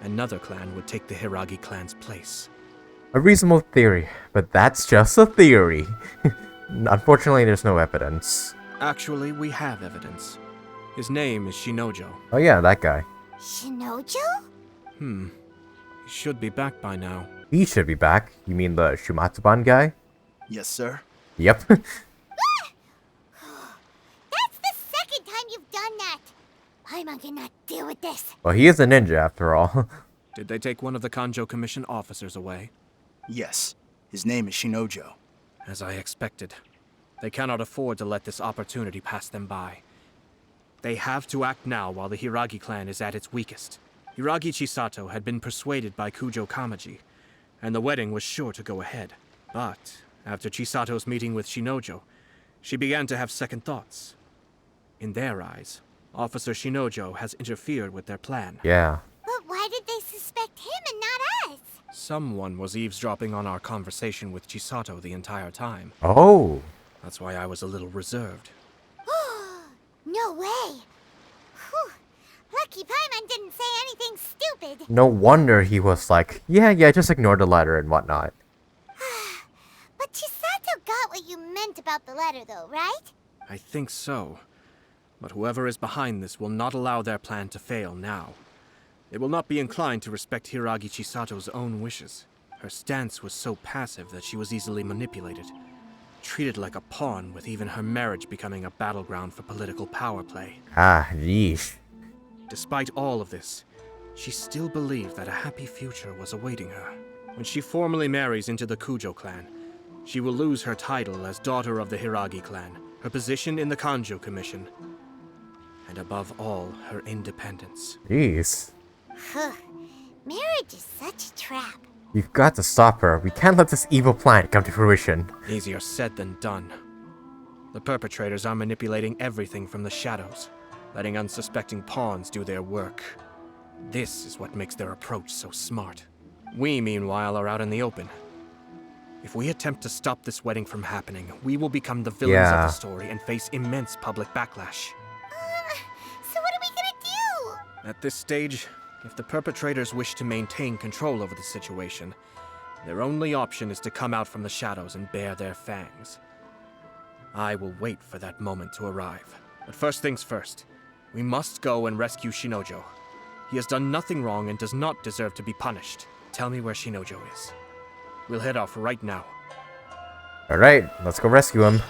another clan would take the Hiragi clan's place. A reasonable theory, but that's just a theory. Unfortunately, there's no evidence. Actually, we have evidence. His name is Shinojo. Oh yeah, that guy. Shinojo? He should be back by now. He should be back. You mean the Shumatsuban guy? Yes, sir. Yep. That's the second time you've done that! Paimon cannot deal with this. Well, he is a ninja after all. Did they take one of the Kanjo Commission officers away? Yes. His name is Shinojo. As I expected. They cannot afford to let this opportunity pass them by. They have to act now while the Hiragi clan is at its weakest. Hiragi Chisato had been persuaded by Kujou Kamaji, and the wedding was sure to go ahead. But after Chisato's meeting with Shinojo, she began to have second thoughts. In their eyes, Officer Shinojo has interfered with their plan. Yeah. But why did they suspect him and not us? Someone was eavesdropping on our conversation with Chisato the entire time. Oh. That's why I was a little reserved. No way. Whew. Lucky Paimon didn't say anything stupid. No wonder he was like, yeah, just ignore the letter and whatnot. But Chisato got what you meant about the letter though, right? I think so. But whoever is behind this will not allow their plan to fail now. They will not be inclined to respect Hiragi Chisato's own wishes. Her stance was so passive that she was easily manipulated. Treated like a pawn, with even her marriage becoming a battleground for political power play. Ah, yeesh. Despite all of this, she still believed that a happy future was awaiting her. When she formally marries into the Kujou clan, she will lose her title as daughter of the Hiragi clan, her position in the Kanjo Commission, and above all, her independence. Jeez. Marriage is such a trap. We've got to stop her. We can't let this evil plan come to fruition. Easier said than done. The perpetrators are manipulating everything from the shadows, letting unsuspecting pawns do their work. This is what makes their approach so smart. We, meanwhile, are out in the open. If we attempt to stop this wedding from happening, we will become the villains of the story and face immense public backlash. So what are we gonna do? At this stage, if the perpetrators wish to maintain control over the situation, their only option is to come out from the shadows and bare their fangs. I will wait for that moment to arrive. But first things first, we must go and rescue Shinojo. He has done nothing wrong and does not deserve to be punished. Tell me where Shinojo is. We'll head off right now. Alright, let's go rescue him.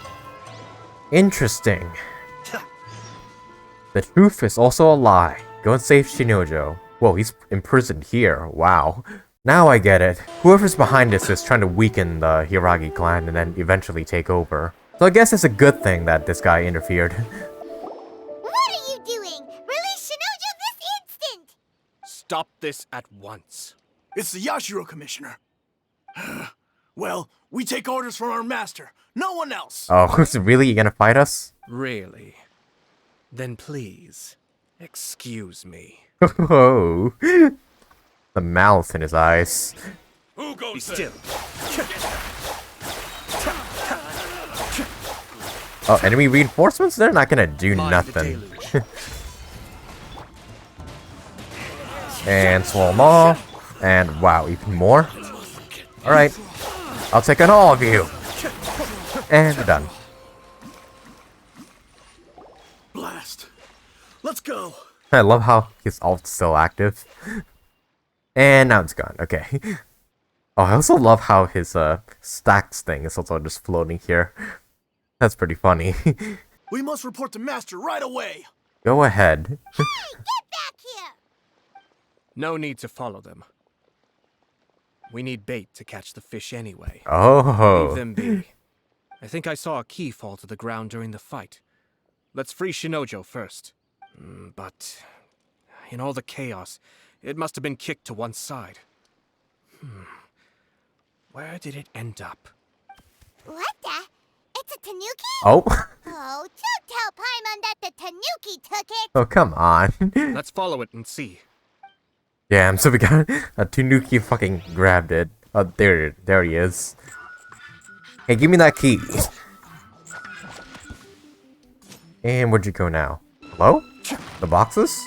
Interesting. The truth is also a lie. Go and save Shinojo. Whoa, he's imprisoned here. Wow. Now I get it. Whoever's behind this is trying to weaken the Hiragi clan and then eventually take over. So I guess it's a good thing that this guy interfered. What are you doing? Release Shinojo this instant! Stop this at once. It's the Yashiro Commissioner. Well, we take orders from our master. No one else. Oh, really? You gonna fight us? Really? Then please, excuse me. Oh, the mouth in his eyes. Who goes Be still. Oh, enemy reinforcements? They're not gonna do nothing. And swallow them all. And wow, even more. Alright, I'll take on all of you. And we're done. Blast. Let's go. I love how his ult's still active. And now it's gone. Okay. Oh, I also love how his stacks thing is also just floating here. That's pretty funny. We must report to Master right away. Go ahead. Hey, get back here! No need to follow them. We need bait to catch the fish anyway. Oh. Leave them be. I think I saw a key fall to the ground during the fight. Let's free Shinojo first. But in all the chaos, it must have been kicked to one side. Where did it end up? What the? It's a tanuki? Oh. Oh, don't tell Paimon that the tanuki took it! Oh, come on. Let's follow it and see. Damn, so we got a Tanuki fucking grabbed it. Oh, there he is. Hey, give me that key. And where'd you go now? Hello? The boxes?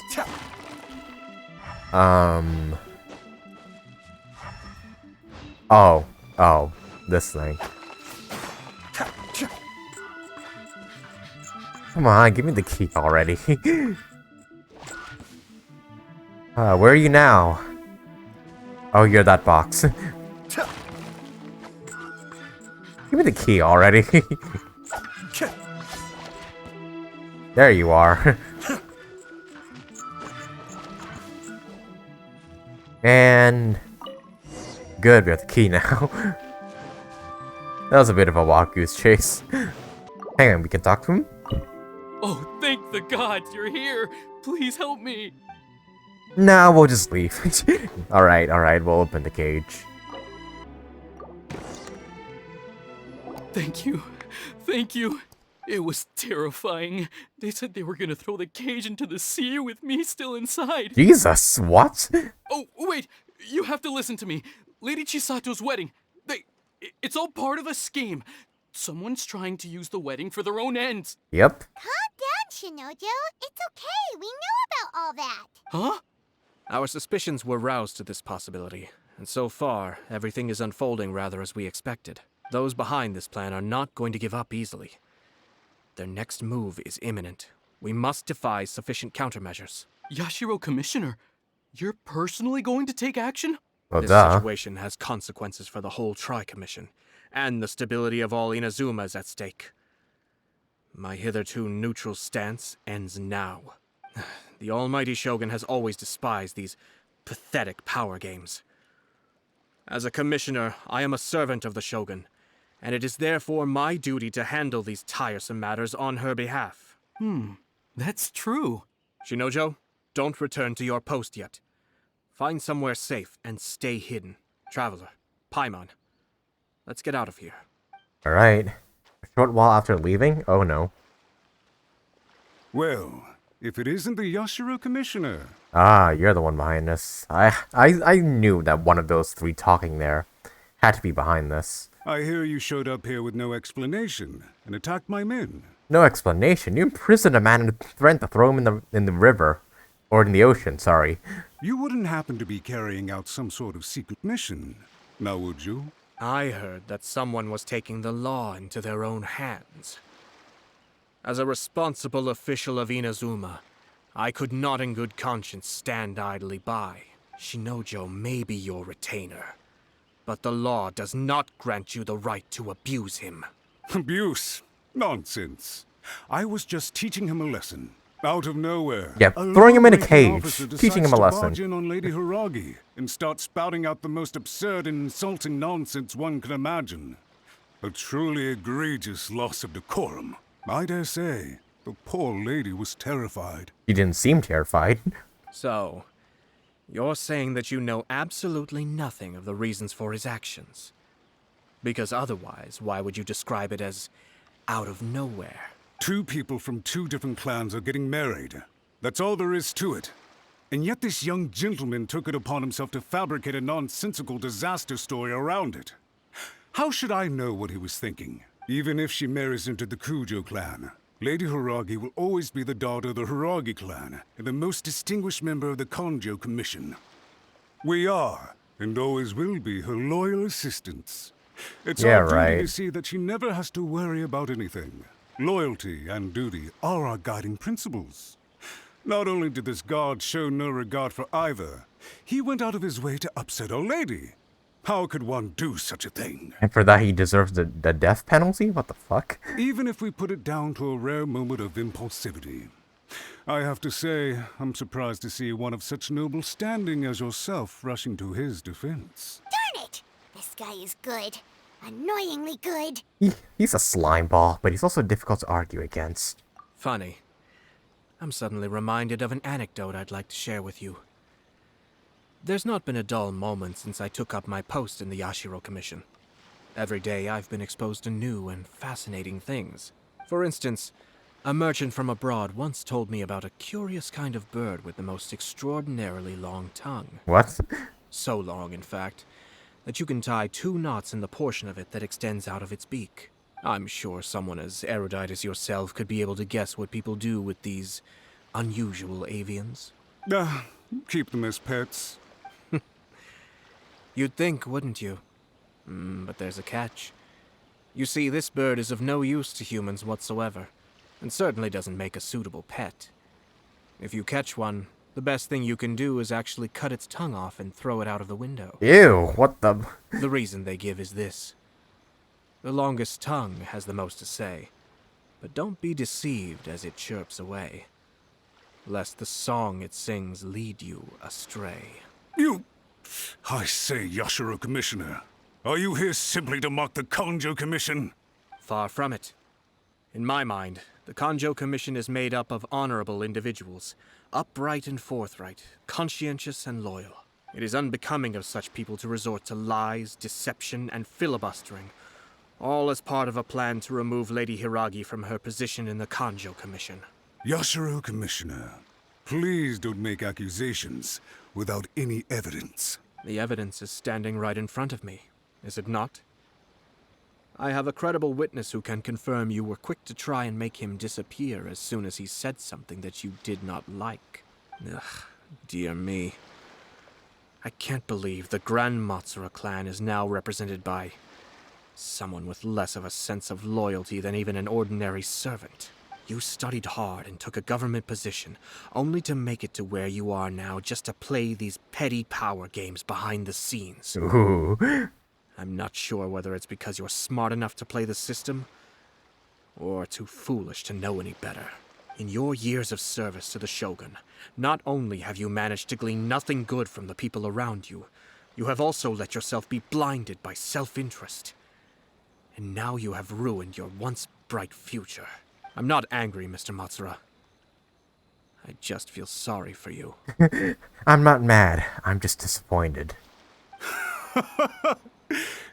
Oh, this thing. Come on, give me the key already. Where are you now? Oh, you're that box. Give me the key already. There you are. And good, we have the key now. That was a bit of a wild goose chase. Hang on, we can talk to him? Oh, thank the gods you're here. Please help me. Nah, we'll just leave. Alright, we'll open the cage. Thank you. Thank you. It was terrifying. They said they were gonna throw the cage into the sea with me still inside. Jesus, what? Oh, wait. You have to listen to me. Lady Chisato's wedding. It's all part of a scheme. Someone's trying to use the wedding for their own ends. Yep. Calm down, Shinojo. It's okay. We knew about all that. Huh? Our suspicions were roused to this possibility, and so far, everything is unfolding rather as we expected. Those behind this plan are not going to give up easily. Their next move is imminent. We must devise sufficient countermeasures. Yashiro Commissioner, you're personally going to take action? Well, This duh. situation has consequences for the whole Tri-Commission, and the stability of all Inazuma is at stake. My hitherto neutral stance ends now. The almighty Shogun has always despised these pathetic power games. As a commissioner, I am a servant of the Shogun, and it is therefore my duty to handle these tiresome matters on her behalf. That's true. Shinojo, don't return to your post yet. Find somewhere safe and stay hidden. Traveler, Paimon, let's get out of here. Alright. A short while after leaving? Oh no. Well, if it isn't the Yashiro Commissioner. Ah, you're the one behind this. I knew that one of those three talking there had to be behind this. I hear you showed up here with no explanation and attacked my men. No explanation. You imprisoned a man and threatened to throw him in the river. Or in the ocean, sorry. You wouldn't happen to be carrying out some sort of secret mission, now would you? I heard that someone was taking the law into their own hands. As a responsible official of Inazuma, I could not in good conscience stand idly by. Shinojo may be your retainer, but the law does not grant you the right to abuse him. Abuse? Nonsense. I was just teaching him a lesson. Out of nowhere. Yep, throwing him in a low-ranking cage, officer teaching him a decides to lesson. barge in on Lady Hiragi and start spouting out the most absurd and insulting nonsense one can imagine. A truly egregious loss of decorum. I dare say, the poor lady was terrified. He didn't seem terrified. So, you're saying that you know absolutely nothing of the reasons for his actions? Because otherwise, why would you describe it as out of nowhere? Two people from two different clans are getting married. That's all there is to it. And yet this young gentleman took it upon himself to fabricate a nonsensical disaster story around it. How should I know what he was thinking? Even if she marries into the Kujou clan, Lady Hiragi will always be the daughter of the Hiragi clan and the most distinguished member of the Kanjo Commission. We are, and always will be, her loyal assistants. It's our duty to see that she never has to worry about anything. Loyalty and duty are our guiding principles. Not only did this guard show no regard for either, he went out of his way to upset our lady. How could one do such a thing? And for that he deserves the death penalty? What the fuck? Even if we put it down to a rare moment of impulsivity. I have to say, I'm surprised to see one of such noble standing as yourself rushing to his defense. Darn it! This guy is good. Annoyingly good. He's a slime ball, but he's also difficult to argue against. Funny. I'm suddenly reminded of an anecdote I'd like to share with you. There's not been a dull moment since I took up my post in the Yashiro Commission. Every day I've been exposed to new and fascinating things. For instance, a merchant from abroad once told me about a curious kind of bird with the most extraordinarily long tongue. What? So long, in fact, that you can tie 2 knots in the portion of it that extends out of its beak. I'm sure someone as erudite as yourself could be able to guess what people do with these unusual avians. Keep them as pets. You'd think, wouldn't you? But there's a catch. You see, this bird is of no use to humans whatsoever, and certainly doesn't make a suitable pet. If you catch one, the best thing you can do is actually cut its tongue off and throw it out of the window. Ew, what the... The reason they give is this. The longest tongue has the most to say, but don't be deceived as it chirps away, lest the song it sings lead you astray. I say, Yashiro Commissioner, are you here simply to mock the Kanjo Commission? Far from it. In my mind, the Kanjo Commission is made up of honorable individuals, upright and forthright, conscientious and loyal. It is unbecoming of such people to resort to lies, deception, and filibustering, All as part of a plan to remove Lady Hiragi from her position in the Kanjo Commission. Yashiro Commissioner, please don't make accusations without any evidence. The evidence is standing right in front of me, is it not? I have a credible witness who can confirm you were quick to try and make him disappear as soon as he said something that you did not like. Ugh, dear me. I can't believe the Grand Matsura clan is now represented by someone with less of a sense of loyalty than even an ordinary servant. You studied hard and took a government position, only to make it to where you are now just to play these petty power games behind the scenes. Ooh. I'm not sure whether it's because you're smart enough to play the system, or too foolish to know any better. In your years of service to the Shogun, not only have you managed to glean nothing good from the people around you, you have also let yourself be blinded by self-interest. And now you have ruined your once bright future. I'm not angry, Mr. Matsura. I just feel sorry for you. I'm not mad. I'm just disappointed.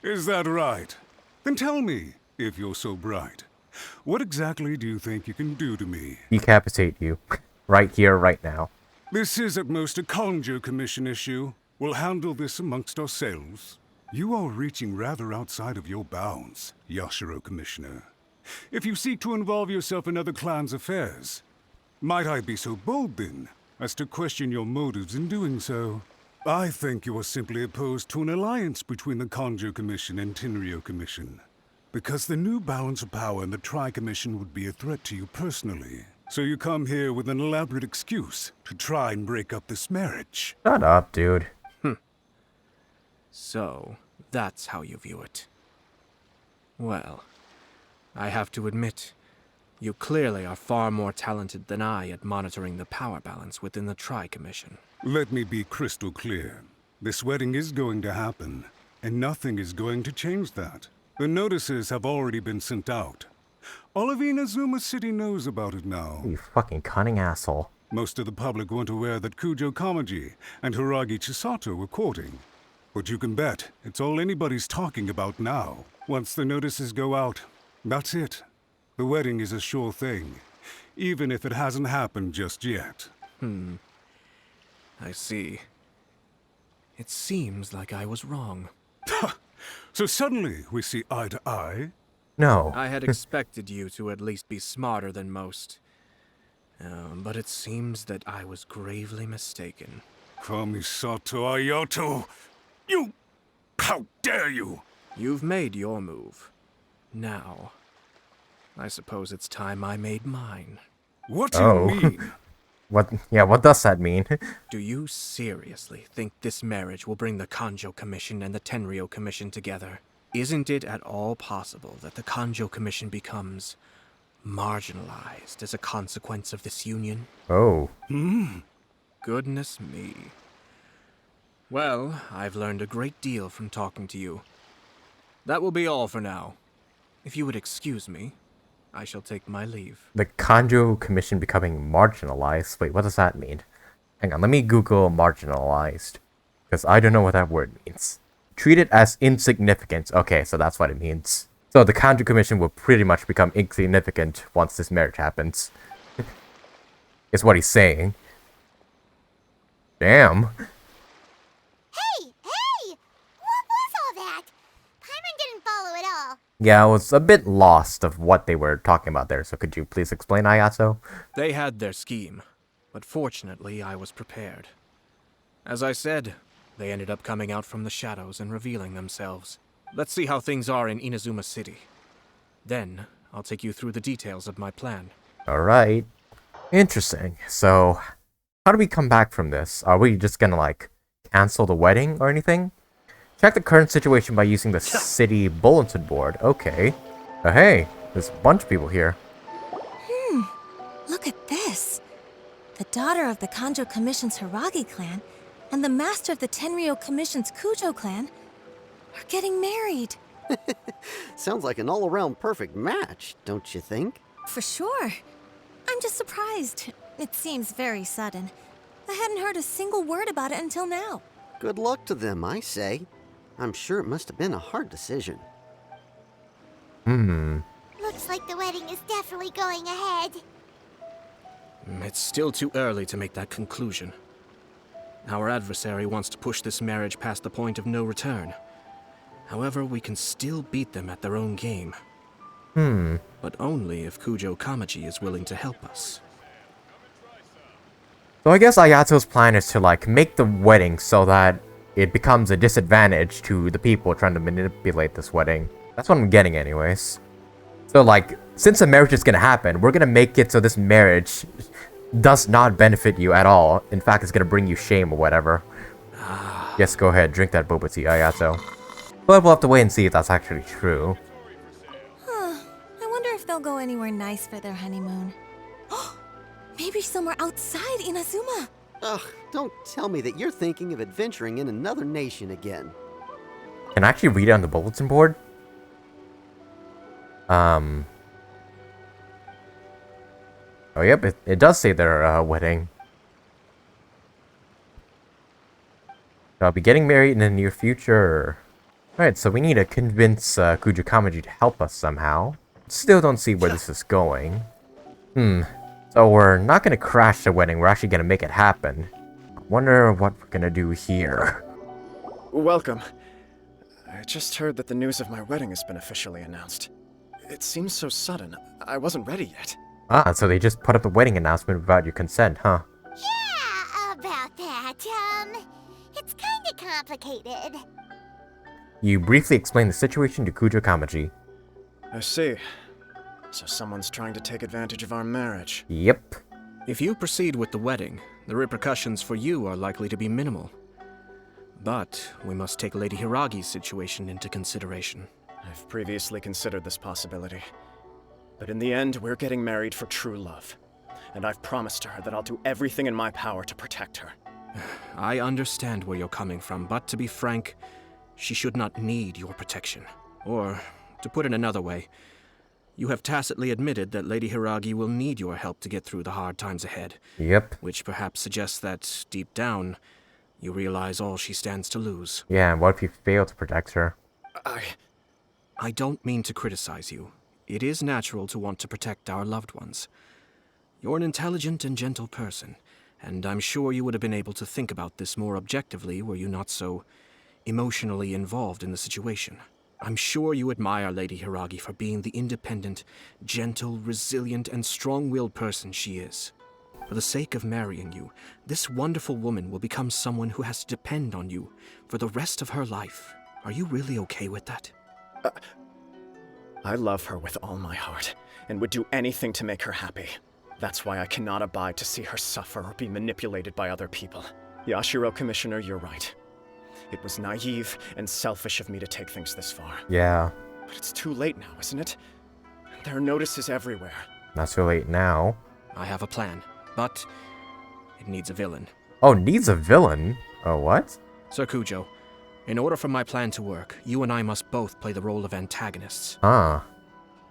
Is that right? Then tell me, if you're so bright, what exactly do you think you can do to me? Decapitate you. Right here, right now. This is at most a Kanjo Commission issue. We'll handle this amongst ourselves. You are reaching rather outside of your bounds, Yashiro Commissioner. If you seek to involve yourself in other clans' affairs, might I be so bold then, as to question your motives in doing so? I think you are simply opposed to an alliance between the Kanjo Commission and Tenryou Commission, because the new balance of power in the Tri-Commission would be a threat to you personally. So you come here with an elaborate excuse to try and break up this marriage. Shut up, dude. So, that's how you view it. Well, I have to admit, you clearly are far more talented than I at monitoring the power balance within the Tri-Commission. Let me be crystal clear. This wedding is going to happen, and nothing is going to change that. The notices have already been sent out. All of Inazuma City knows about it now. You fucking cunning asshole. Most of the public weren't aware that Kujou Kamaji and Hiragi Chisato were courting. But you can bet it's all anybody's talking about now. Once the notices go out, that's it. The wedding is a sure thing, even if it hasn't happened just yet. I see. It seems like I was wrong. So suddenly we see eye to eye? No. I had expected you to at least be smarter than most. But it seems that I was gravely mistaken. Kamisato Ayato! You! How dare you! You've made your move. Now, I suppose it's time I made mine. What do you mean? What does that mean? Do you seriously think this marriage will bring the Kanjo Commission and the Tenryou Commission together? Isn't it at all possible that the Kanjo Commission becomes marginalized as a consequence of this union? Oh. Goodness me. Well, I've learned a great deal from talking to you. That will be all for now. If you would excuse me, I shall take my leave. The Kanjo Commission becoming marginalized? Wait, what does that mean? Hang on, let me Google marginalized. Because I don't know what that word means. Treated as insignificant. Okay, so that's what it means. So the Kanjo Commission will pretty much become insignificant once this marriage happens. Is what he's saying. Damn. Hey! What was all that? Paimon didn't follow at all. Yeah, I was a bit lost of what they were talking about there, so could you please explain, Ayato? They had their scheme, but fortunately I was prepared. As I said, they ended up coming out from the shadows and revealing themselves. Let's see how things are in Inazuma City. Then, I'll take you through the details of my plan. Alright. Interesting. So, how do we come back from this? Are we just gonna, like, cancel the wedding or anything? Check the current situation by using the city bulletin board. Okay. Oh, hey, there's a bunch of people here. Look at this. The daughter of the Kanjo Commission's Hiragi clan and the master of the Tenryou Commission's Kujou clan are getting married. Sounds like an all-around perfect match, don't you think? For sure. I'm just surprised. It seems very sudden. I hadn't heard a single word about it until now. Good luck to them, I say. I'm sure it must have been a hard decision. Looks like the wedding is definitely going ahead. It's still too early to make that conclusion. Our adversary wants to push this marriage past the point of no return. However, we can still beat them at their own game. But only if Kujou Kamaji is willing to help us. So I guess Ayato's plan is to like make the wedding so that it becomes a disadvantage to the people trying to manipulate this wedding. That's what I'm getting anyways. So like, since the marriage is gonna happen, we're gonna make it so this marriage does not benefit you at all. In fact, it's gonna bring you shame or whatever. Yes, go ahead, drink that boba tea, Ayato. But we'll have to wait and see if that's actually true. I wonder if they'll go anywhere nice for their honeymoon. Maybe somewhere outside Inazuma. Ugh, don't tell me that you're thinking of adventuring in another nation again. Can I actually read it on the bulletin board? Oh, yep, it does say their wedding. So I'll be getting married in the near future. Alright, so we need to convince Kujou Kamaji to help us somehow. Still don't see where this is going. So we're not gonna crash the wedding, we're actually gonna make it happen. I wonder what we're gonna do here. Welcome. I just heard that the news of my wedding has been officially announced. It seems so sudden. I wasn't ready yet. Ah, so they just put up the wedding announcement without your consent, huh? Yeah, about that. It's kinda complicated. You briefly explained the situation to Kujou Kamaji. I see. So someone's trying to take advantage of our marriage. Yep. If you proceed with the wedding, the repercussions for you are likely to be minimal. But we must take Lady Hiragi's situation into consideration. I've previously considered this possibility. But in the end, we're getting married for true love. And I've promised her that I'll do everything in my power to protect her. I understand where you're coming from, but to be frank, she should not need your protection. Or, to put it another way, you have tacitly admitted that Lady Hiragi will need your help to get through the hard times ahead. Yep. Which perhaps suggests that, deep down, you realize all she stands to lose. Yeah, and what if you fail to protect her? I don't mean to criticize you. It is natural to want to protect our loved ones. You're an intelligent and gentle person, and I'm sure you would have been able to think about this more objectively were you not so emotionally involved in the situation. I'm sure you admire Lady Hiragi for being the independent, gentle, resilient, and strong-willed person she is. For the sake of marrying you, this wonderful woman will become someone who has to depend on you for the rest of her life. Are you really okay with that? I love her with all my heart, and would do anything to make her happy. That's why I cannot abide to see her suffer or be manipulated by other people. Yashiro Commissioner, you're right. It was naive and selfish of me to take things this far. Yeah. But it's too late now, isn't it? There are notices everywhere. Not so late now. I have a plan, but it needs a villain. Oh, needs a villain? Oh, what? Sir Kujou, in order for my plan to work, you and I must both play the role of antagonists. Ah.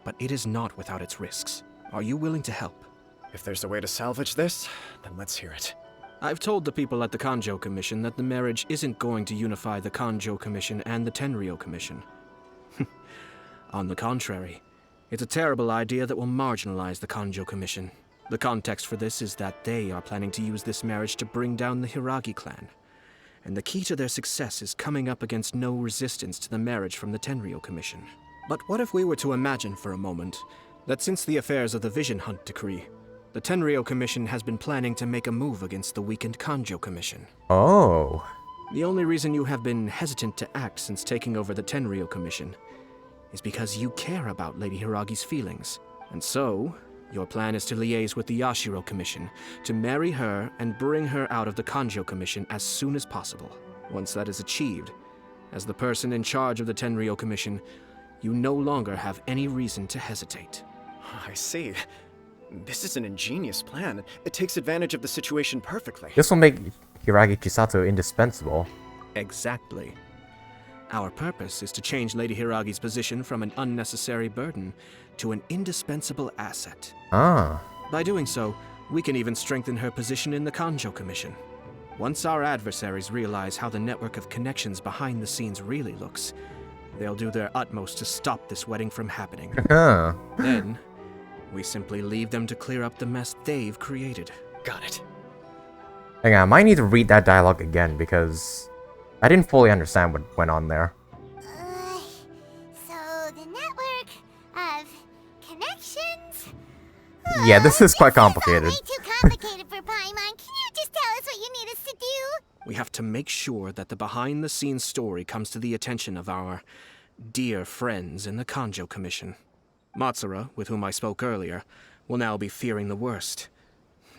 But it is not without its risks. Are you willing to help? If there's a way to salvage this, then let's hear it. I've told the people at the Kanjou Commission that the marriage isn't going to unify the Kanjou Commission and the Tenryou Commission. On the contrary, it's a terrible idea that will marginalize the Kanjou Commission. The context for this is that they are planning to use this marriage to bring down the Hiragi clan. And the key to their success is coming up against no resistance to the marriage from the Tenryou Commission. But what if we were to imagine for a moment that since the affairs of the Vision Hunt Decree, the Tenryou Commission has been planning to make a move against the weakened Kanjou Commission. Oh. The only reason you have been hesitant to act since taking over the Tenryou Commission is because you care about Lady Hiragi's feelings. And so, your plan is to liaise with the Yashiro Commission, to marry her and bring her out of the Kanjou Commission as soon as possible. Once that is achieved, as the person in charge of the Tenryou Commission, you no longer have any reason to hesitate. I see. This is an ingenious plan. It takes advantage of the situation perfectly. This will make Hiragi Chisato indispensable. Exactly. Our purpose is to change Lady Hiragi's position from an unnecessary burden to an indispensable asset. Ah. By doing so, we can even strengthen her position in the Kanjou Commission. Once our adversaries realize how the network of connections behind the scenes really looks, they'll do their utmost to stop this wedding from happening. Huh. Then, we simply leave them to clear up the mess they've created. Got it. Hang on, I might need to read that dialogue again because I didn't fully understand what went on there. So the network of connections. Yeah, this is quite complicated. Way too complicated for Paimon. Can you just tell us what you need us to do? We have to make sure that the behind-the-scenes story comes to the attention of our dear friends in the Kanjo Commission. Matsura, with whom I spoke earlier, will now be fearing the worst.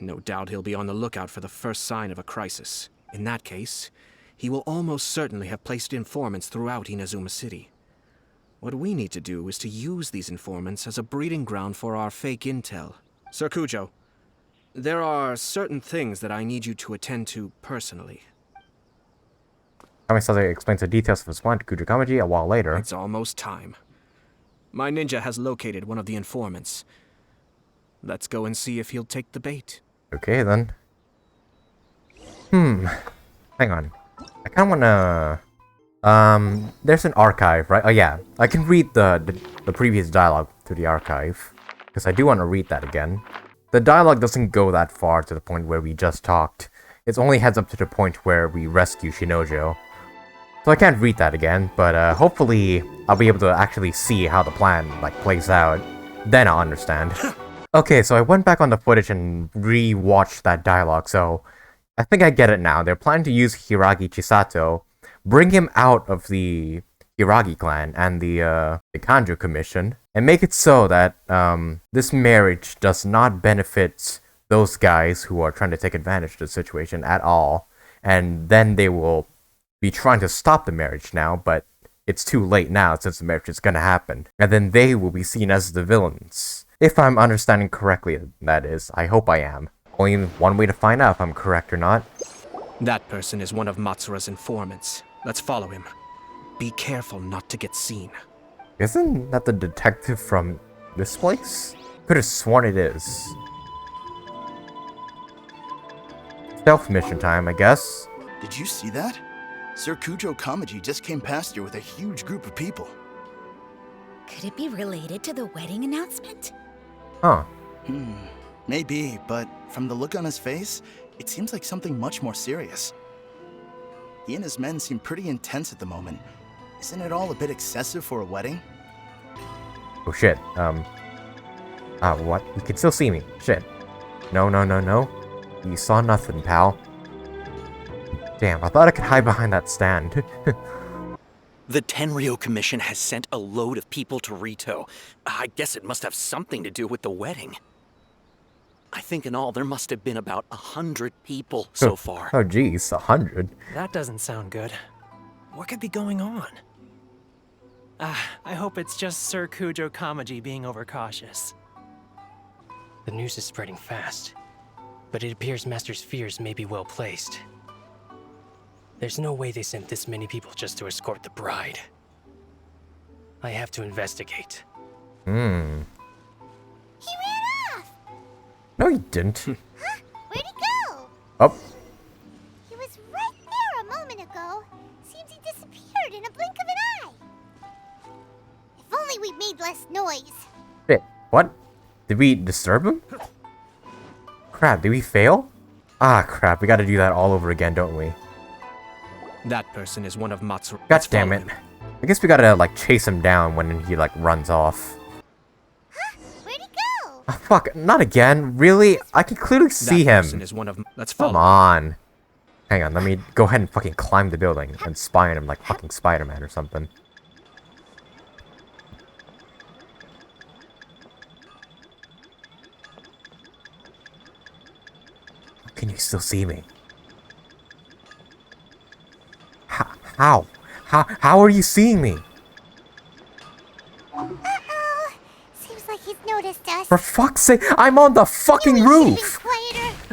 No doubt he'll be on the lookout for the first sign of a crisis. In that case, he will almost certainly have placed informants throughout Inazuma City. What we need to do is to use these informants as a breeding ground for our fake intel. Sir Kujou, there are certain things that I need you to attend to personally. Kami-Sase explains the details of his plan to Kujou Kamaji a while later. It's almost time. My ninja has located one of the informants. Let's go and see if he'll take the bait. Okay, then. Hang on. I kind of wanna... there's an archive, right? Oh, yeah. I can read the previous dialogue through the archive, because I do want to read that again. The dialogue doesn't go that far to the point where we just talked. It only heads up to the point where we rescue Shinojo. So I can't read that again, but hopefully I'll be able to actually see how the plan, like, plays out. Then I'll understand. Okay, so I went back on the footage and re-watched that dialogue, so I think I get it now. They're planning to use Hiragi Chisato, bring him out of the Hiragi clan and the Kanjo Commission, and make it so that this marriage does not benefit those guys who are trying to take advantage of the situation at all. And then they will be trying to stop the marriage now, but it's too late now since the marriage is gonna happen. And then they will be seen as the villains. If I'm understanding correctly, that is. I hope I am. Only one way to find out if I'm correct or not. That person is one of Matsura's informants. Let's follow him. Be careful not to get seen. Isn't that the detective from this place? Could have sworn it is. Stealth mission time, I guess. Did you see that? Sir Kujou Kamaji just came past here with a huge group of people. Could it be related to the wedding announcement? Huh. Maybe, but from the look on his face, it seems like something much more serious. He and his men seem pretty intense at the moment. Isn't it all a bit excessive for a wedding? Oh shit, what? You can still see me. Shit. No. You saw nothing, pal. Damn, I thought I could hide behind that stand. The Tenryou Commission has sent a load of people to Rito. I guess it must have something to do with the wedding. I think in all there must have been about 100 people so far. Oh geez, 100? That doesn't sound good. What could be going on? I hope it's just Sir Kujou Kamaji being overcautious. The news is spreading fast, but it appears Master's fears may be well placed. There's no way they sent this many people just to escort the bride. I have to investigate. He ran off! No, he didn't. Huh? Where'd he go? Oh. He was right there a moment ago. Seems he disappeared in a blink of an eye. If only we made less noise. Shit, what? Did we disturb him? Crap, did we fail? Ah, crap, we gotta do that all over again, don't we? That person is one of Matsura. God damn it. I guess we gotta, like, chase him down when he, like, runs off. Huh? Where'd he go? Oh, fuck, not again. Really? I can clearly see him. Person is one of... Let's follow. Come on. Hang on, let me go ahead and fucking climb the building and spy on him like fucking Spider-Man or something. Can you still see me? How? How are you seeing me? Uh-oh. Seems like he's noticed us. For fuck's sake, I'm on the fucking roof!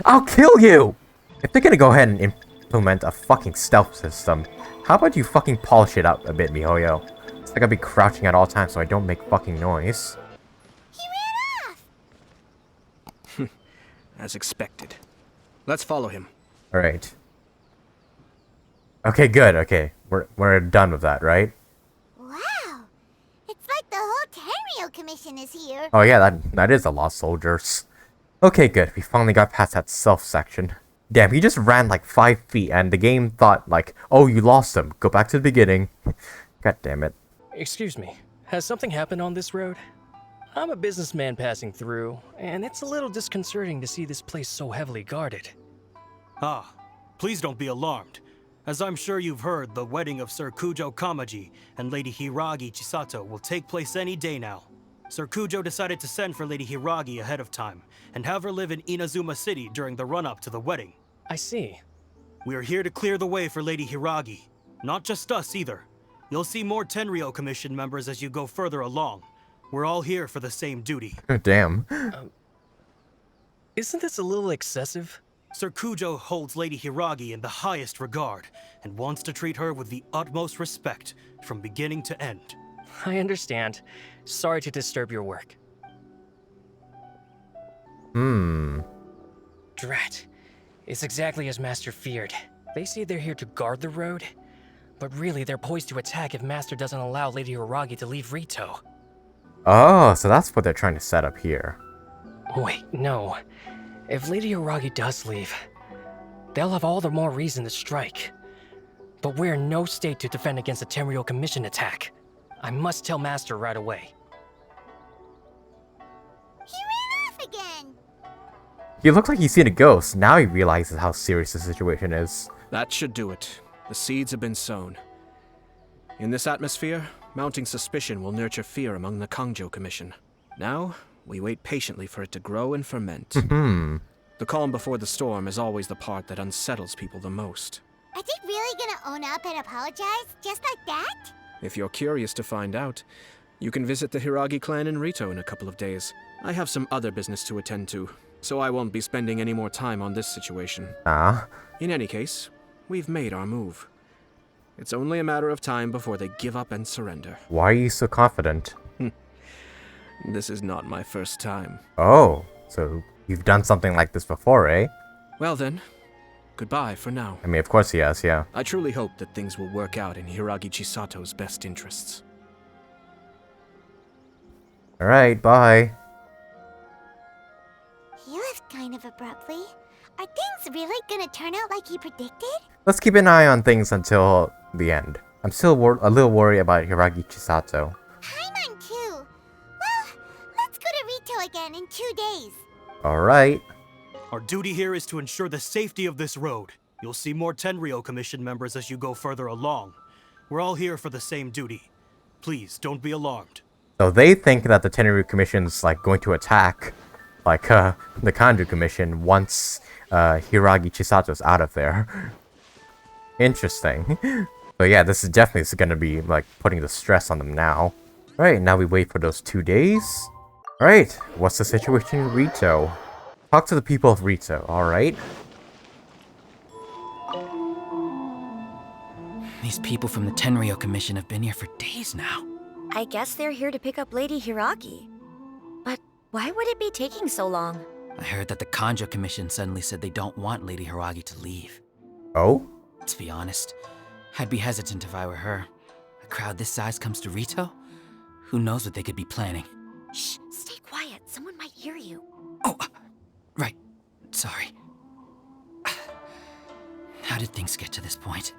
I'll kill you! If they're gonna go ahead and implement a fucking stealth system, how about you fucking polish it up a bit, miHoYo? It's like I'll be crouching at all times so I don't make fucking noise. He ran off! As expected. Let's follow him. Alright. Okay, good, okay. We're done with that, right? Wow, soldier. Oh yeah, that is a lot of soldiers. Okay, good. We finally got past that self section. Damn, he just ran like 5 feet and the game thought like, oh, you lost him. Go back to the beginning. God damn it. Excuse me, has something happened on this road? I'm a businessman passing through, and it's a little disconcerting to see this place so heavily guarded. Ah, please don't be alarmed. As I'm sure you've heard, the wedding of Sir Kujou Kamaji and Lady Hiragi Chisato will take place any day now. Sir Kujou decided to send for Lady Hiragi ahead of time, and have her live in Inazuma City during the run-up to the wedding. I see. We are here to clear the way for Lady Hiragi. Not just us, either. You'll see more Tenryou Commission members as you go further along. We're all here for the same duty. Damn. Isn't this a little excessive? Sir Kujou holds Lady Hiragi in the highest regard, and wants to treat her with the utmost respect, from beginning to end. I understand. Sorry to disturb your work. Drat. It's exactly as Master feared. They say they're here to guard the road, but really they're poised to attack if Master doesn't allow Lady Hiragi to leave Rito. Oh, so that's what they're trying to set up here. Wait, no. If Lady Hiragi does leave, they'll have all the more reason to strike. But we're in no state to defend against a Tenryou Commission attack. I must tell Master right away. He ran off again. He looked like he's seen a ghost. Now he realizes how serious the situation is. That should do it. The seeds have been sown. In this atmosphere, mounting suspicion will nurture fear among the Kangjo Commission. Now, we wait patiently for it to grow and ferment. The calm before the storm is always the part that unsettles people the most. Are they really gonna own up and apologize? Just like that? If you're curious to find out, you can visit the Hiragi clan in Rito in a couple of days. I have some other business to attend to, so I won't be spending any more time on this situation. In any case, we've made our move. It's only a matter of time before they give up and surrender. Why are you so confident? This is not my first time. Oh, so you've done something like this before, eh? Well then, goodbye for now. I mean, of course he has, yeah. I truly hope that things will work out in Hiragi Chisato's best interests. Alright, bye. He left kind of abruptly. Are things really gonna turn out like he predicted? Let's keep an eye on things until the end. I'm still a little worried about Hiragi Chisato. Paimon too. Well, let's go to Rito again in 2 days. Alright. Our duty here is to ensure the safety of this road. You'll see more Tenryou Commission members as you go further along. We're all here for the same duty. Please, don't be alarmed. So they think that the Tenryou Commission's like going to attack like the Kanju Commission once Hiragi Chisato's out of there. Interesting. So yeah, this is definitely going to be like putting the stress on them now. Alright, now we wait for those 2 days. Alright, what's the situation in Rito? Talk to the people of Rito, alright? These people from the Tenryou Commission have been here for days now. I guess they're here to pick up Lady Hiragi. But why would it be taking so long? I heard that the Kangjo Commission suddenly said they don't want Lady Hiragi to leave. Oh? To be honest, I'd be hesitant if I were her. A crowd this size comes to Rito? Who knows what they could be planning? Shh, stay quiet. Someone might hear you. Oh, right. Sorry. How did things get to this point?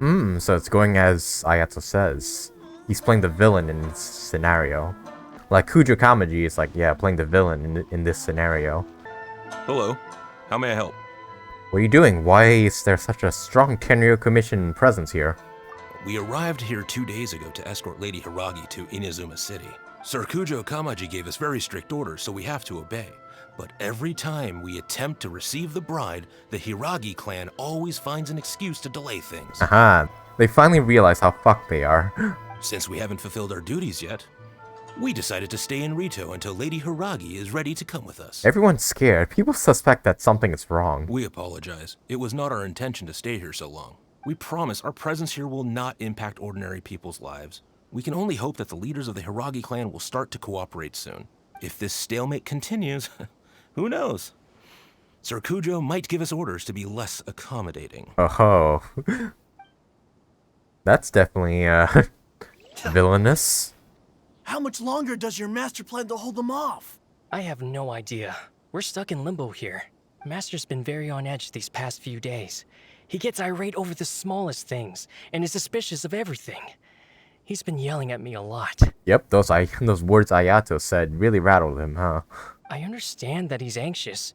So it's going as Ayato says. He's playing the villain in this scenario. Like Kujou Kamaji is like, yeah, playing the villain in this scenario. Hello. How may I help? What are you doing? Why is there such a strong Tenryou Commission presence here? We arrived here 2 days ago to escort Lady Hiragi to Inazuma City. Sir Kujou Kamaji gave us very strict orders, so we have to obey. But every time we attempt to receive the bride, the Hiragi clan always finds an excuse to delay things. Aha, they finally realize how fucked they are. Since we haven't fulfilled our duties yet, we decided to stay in Rito until Lady Hiragi is ready to come with us. Everyone's scared. People suspect that something is wrong. We apologize. It was not our intention to stay here so long. We promise our presence here will not impact ordinary people's lives. We can only hope that the leaders of the Hiragi clan will start to cooperate soon. If this stalemate continues, who knows? Sir Kujou might give us orders to be less accommodating. Oh. That's definitely, villainous. How much longer does your master plan to hold them off? I have no idea. We're stuck in limbo here. Master's been very on edge these past few days. He gets irate over the smallest things, and is suspicious of everything. He's been yelling at me a lot. Yep, those words Ayato said really rattled him, huh? I understand that he's anxious,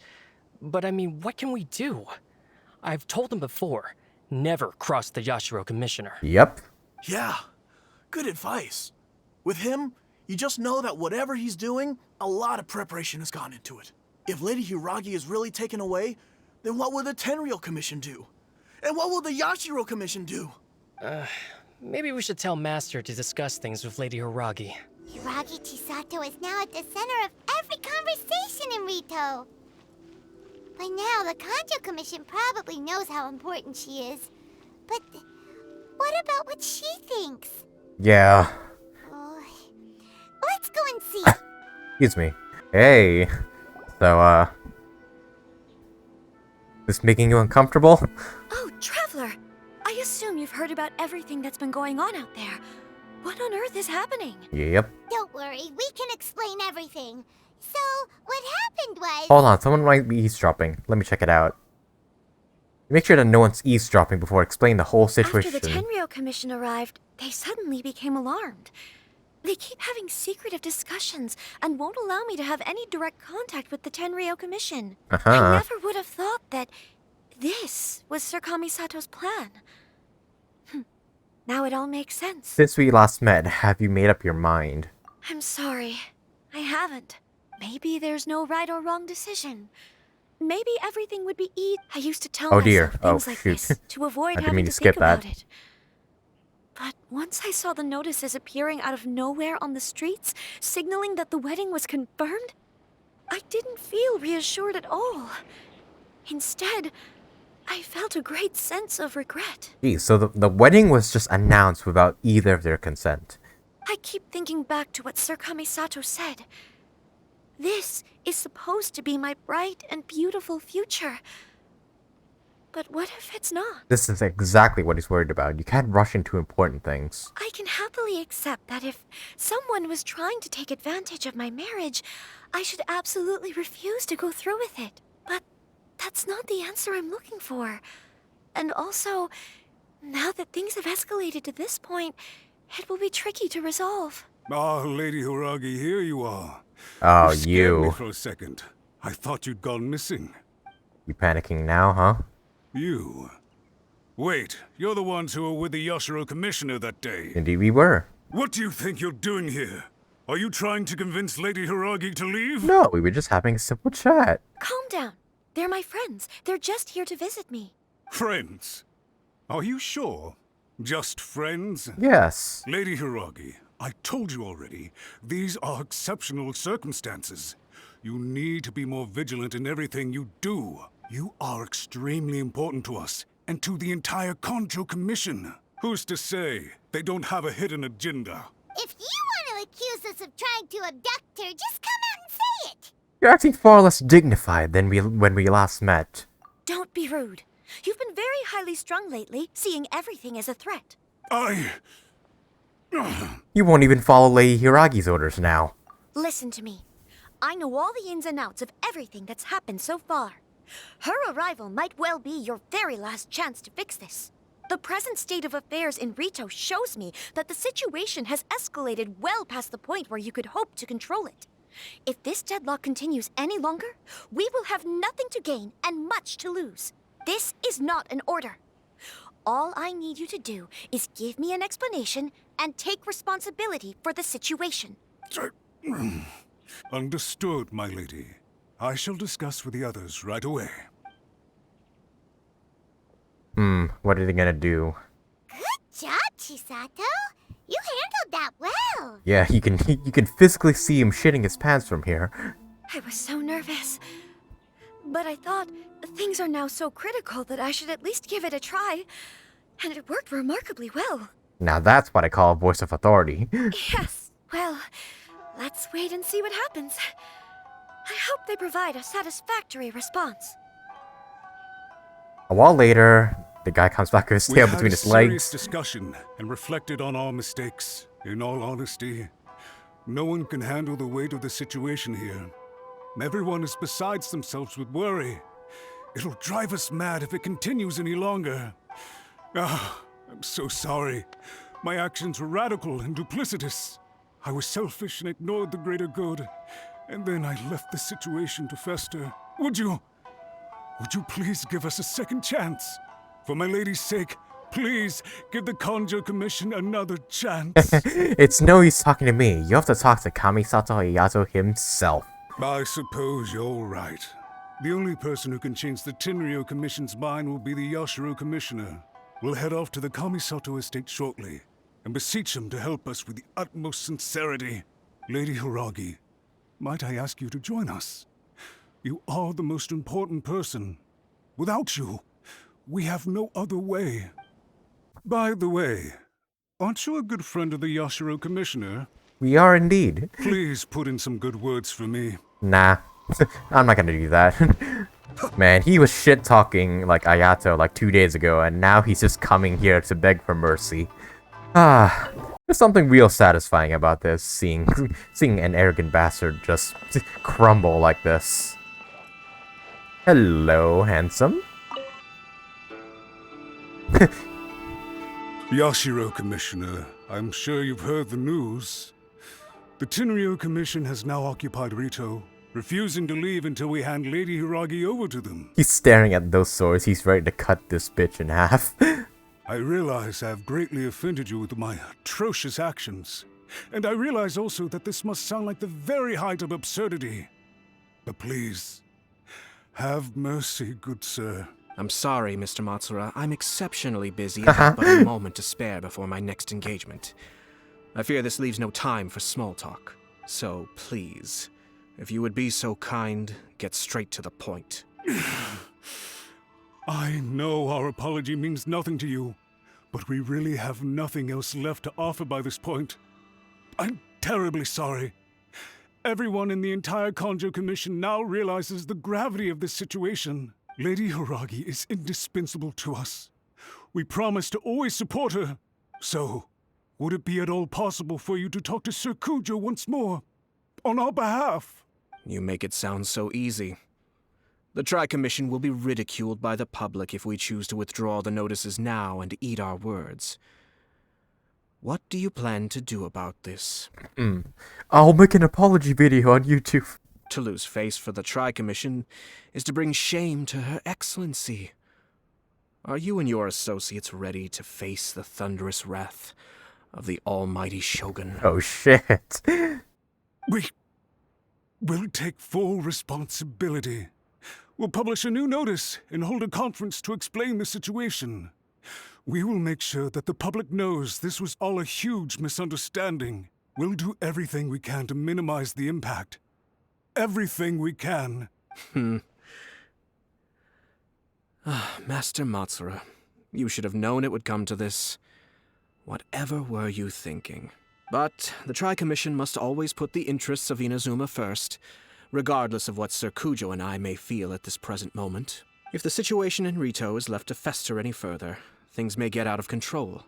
but I mean, what can we do? I've told him before, never cross the Yashiro Commissioner. Yep. Yeah, good advice. With him, you just know that whatever he's doing, a lot of preparation has gone into it. If Lady Hiragi is really taken away, then what will the Tenryou Commission do? And what will the Yashiro Commission do? Maybe we should tell Master to discuss things with Lady Hiragi. Hiragi Chisato is now at the center of every conversation in Rito. By now, the Kanjo Commission probably knows how important she is. But what about what she thinks? Yeah. Let's go and see. Excuse me. Hey. So, this making you uncomfortable? Oh, Traveler! I assume you've heard about everything that's been going on out there. What on earth is happening? Yep. Don't worry, we can explain everything. So, what happened was... Hold on, someone might be eavesdropping. Let me check it out. Make sure that no one's eavesdropping before explaining the whole situation. After the Tenryou Commission arrived, they suddenly became alarmed. They keep having secretive discussions and won't allow me to have any direct contact with the Tenryou Commission. I never would have thought that this was Sir Kamisato's plan. Now it all makes sense. Since we last met, have you made up your mind? I'm sorry. I haven't. Maybe there's no right or wrong decision. Maybe everything would be easy. I used to tell myself things like this to avoid having to think about it. But once I saw the notices appearing out of nowhere on the streets, signaling that the wedding was confirmed, I didn't feel reassured at all. Instead, I felt a great sense of regret. Geez, so the wedding was just announced without either of their consent. I keep thinking back to what Sir Kamisato said. This is supposed to be my bright and beautiful future. But what if it's not? This is exactly what he's worried about. You can't rush into important things. I can happily accept that if someone was trying to take advantage of my marriage, I should absolutely refuse to go through with it. But that's not the answer I'm looking for. And also, now that things have escalated to this point, it will be tricky to resolve. Ah, Lady Hiragi, here you are. Oh, you scared me for a second. I thought you'd gone missing. You panicking now, huh? You? Wait, you're the ones who were with the Yashiro Commissioner that day. Indeed we were. What do you think you're doing here? Are you trying to convince Lady Hiragi to leave? No, we were just having a simple chat. Calm down. They're my friends. They're just here to visit me. Friends? Are you sure? Just friends? Yes. Lady Hiragi, I told you already, these are exceptional circumstances. You need to be more vigilant in everything you do. You are extremely important to us, and to the entire Kanjo Commission. Who's to say they don't have a hidden agenda? If you want to accuse us of trying to abduct her, just come out and say it! You're acting far less dignified than when we last met. Don't be rude. You've been very highly strung lately, seeing everything as a threat. You won't even follow Lady Hiragi's orders now. Listen to me. I know all the ins and outs of everything that's happened so far. Her arrival might well be your very last chance to fix this. The present state of affairs in Rito shows me that the situation has escalated well past the point where you could hope to control it. If this deadlock continues any longer, we will have nothing to gain and much to lose. This is not an order. All I need you to do is give me an explanation and take responsibility for the situation. Understood, my lady. I shall discuss with the others right away. What are they gonna do? Good job, Chisato. You handled that well. Yeah, you can physically see him shitting his pants from here. I was so nervous. But I thought things are now so critical that I should at least give it a try. And it worked remarkably well. Now that's what I call a voice of authority. Yes. Well, let's wait and see what happens. I hope they provide a satisfactory response. A while later, the guy comes back with his tail between his legs. We had a serious discussion and reflected on our mistakes. In all honesty, No one can handle the weight of the situation here. Everyone is besides themselves with worry. It'll drive us mad if it continues any longer. I'm so sorry. My actions were radical and duplicitous. I was selfish and ignored the greater good. And then I left the situation to fester. Would you please give us a second chance? For my lady's sake, please give the Kanjo Commission another chance. It's no use talking to me. You have to talk to Kamisato Ayato himself. I suppose you're right. The only person who can change the Tenryou Commission's mind will be the Yashiro Commissioner. We'll head off to the Kamisato estate shortly and beseech him to help us with the utmost sincerity. Lady Hiragi, might I ask you to join us? You are the most important person. Without you, we have no other way. By the way, aren't you a good friend of the Yashiro Commissioner? We are indeed. Please put in some good words for me. Nah, I'm not gonna do that. Man, he was shit-talking like Ayato like 2 days ago, and now he's just coming here to beg for mercy. There's something real satisfying about this, seeing an arrogant bastard just crumble like this. Hello, handsome. Yashiro Commissioner, I'm sure you've heard the news. The Tenryou Commission has now occupied Rito, refusing to leave until we hand Lady Hiragi over to them. He's staring at those swords. He's ready to cut this bitch in half. I realize I have greatly offended you with my atrocious actions. And I realize also that this must sound like the very height of absurdity. But please, have mercy, good sir. I'm sorry, Mr. Matsura. I'm exceptionally busy and have but a moment to spare before my next engagement. I fear this leaves no time for small talk. So please, if you would be so kind, get straight to the point. I know our apology means nothing to you, but we really have nothing else left to offer by this point. I'm terribly sorry. Everyone in the entire Kanjo Commission now realizes the gravity of this situation. Lady Hiragi is indispensable to us. We promise to always support her. So, would it be at all possible for you to talk to Sir Kujou once more? On our behalf? You make it sound so easy. The Tri-Commission will be ridiculed by the public if we choose to withdraw the notices now and eat our words. What do you plan to do about this? I'll make an apology video on YouTube. To lose face for the Tri-Commission is to bring shame to Her Excellency. Are you and your associates ready to face the thunderous wrath of the almighty Shogun? Oh shit. We'll take full responsibility. We'll publish a new notice and hold a conference to explain the situation. We will make sure that the public knows this was all a huge misunderstanding. We'll do everything we can to minimize the impact. Everything we can. Master Matsura, you should have known it would come to this. Whatever were you thinking? But the Tri-Commission must always put the interests of Inazuma first, regardless of what Sir Kujou and I may feel at this present moment. If the situation in Rito is left to fester any further, things may get out of control.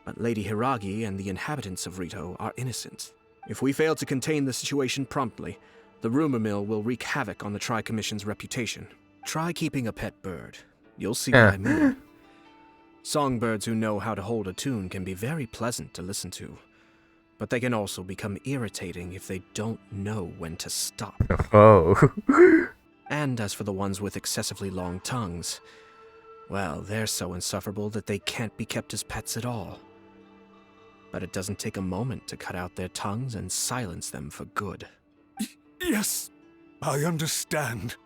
But Lady Hiragi and the inhabitants of Rito are innocent. If we fail to contain the situation promptly, the rumor mill will wreak havoc on the Tri-Commission's reputation. Try keeping a pet bird. You'll see what I mean. Songbirds who know how to hold a tune can be very pleasant to listen to, but they can also become irritating if they don't know when to stop. Oh. And as for the ones with excessively long tongues, well, they're so insufferable that they can't be kept as pets at all. But it doesn't take a moment to cut out their tongues and silence them for good. Yes, I understand.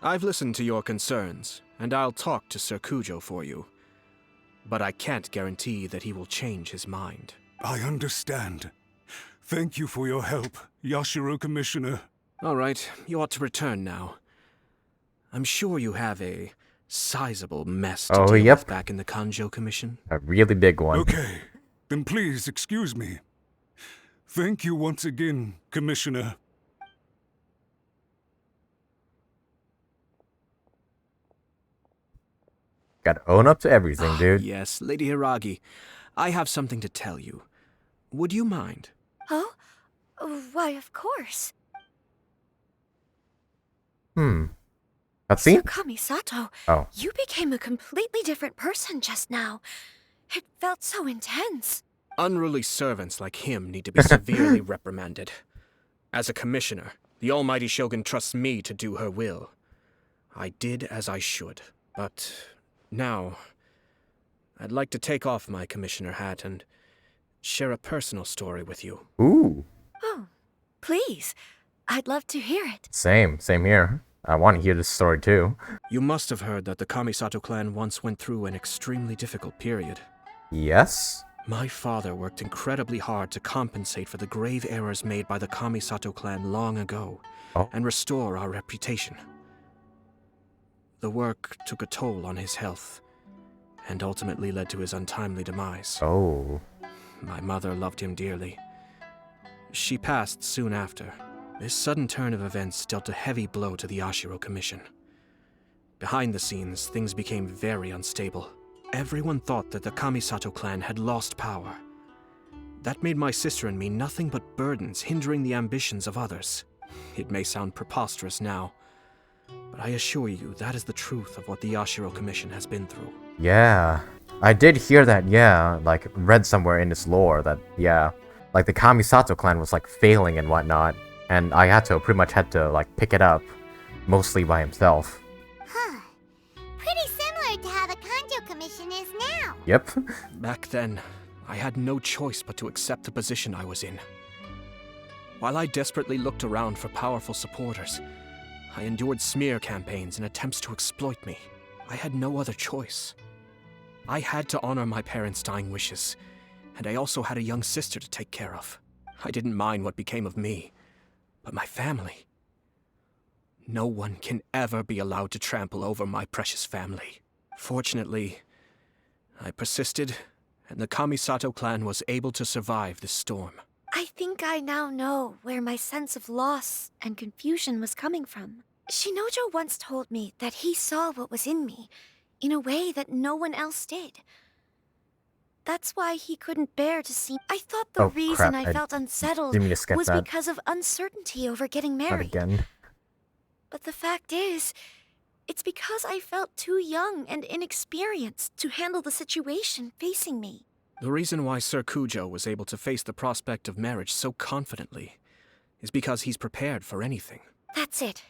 I've listened to your concerns, and I'll talk to Sir Kujou for you. But I can't guarantee that he will change his mind. I understand. Thank you for your help, Yashiro Commissioner. All right, you ought to return now. I'm sure you have a sizable mess to deal with back in the Kanjo Commission. A really big one. Okay, then please excuse me. Thank you once again, Commissioner. Gotta own up to everything, dude. Yes, Lady Hiragi, I have something to tell you. Would you mind? Oh, Why, of course. Cutscene? Sakura Sato, Oh. you became a completely different person just now. It felt so intense. Unruly servants like him need to be severely reprimanded. As a commissioner, the almighty Shogun trusts me to do her will. I did as I should, but now I'd like to take off my commissioner hat and share a personal story with you. Ooh. Oh, please. I'd love to hear it. Same here. I want to hear this story too. You must have heard that the Kamisato clan once went through an extremely difficult period. Yes? My father worked incredibly hard to compensate for the grave errors made by the Kamisato clan long ago, and restore our reputation. The work took a toll on his health, and ultimately led to his untimely demise. Oh. My mother loved him dearly. She passed soon after. This sudden turn of events dealt a heavy blow to the Yashiro Commission. Behind the scenes, things became very unstable. Everyone thought that the Kamisato clan had lost power. That made my sister and me nothing but burdens, hindering the ambitions of others. It may sound preposterous now, but I assure you that is the truth of what the Yashiro Commission has been through. Yeah. I did hear that, yeah. Like, read somewhere in this lore that, yeah. Like, the Kamisato clan was, like, failing and whatnot. And Ayato pretty much had to, like, pick it up. Mostly by himself. Huh. Pretty similar to how the Kanjo Commission is now. Yep. Back then, I had no choice but to accept the position I was in. While I desperately looked around for powerful supporters, I endured smear campaigns and attempts to exploit me. I had no other choice. I had to honor my parents' dying wishes, and I also had a young sister to take care of. I didn't mind what became of me, but my family. No one can ever be allowed to trample over my precious family. Fortunately, I persisted, and the Kamisato clan was able to survive this storm. I think I now know where my sense of loss and confusion was coming from. Shinojo once told me that he saw what was in me in a way that no one else did. That's why he couldn't bear to see. I thought the reason I felt unsettled didn't mean to skip was that. because of uncertainty over getting Not married. again. But the fact is, it's because I felt too young and inexperienced to handle the situation facing me. The reason why Sir Kujou was able to face the prospect of marriage so confidently is because he's prepared for anything. That's it.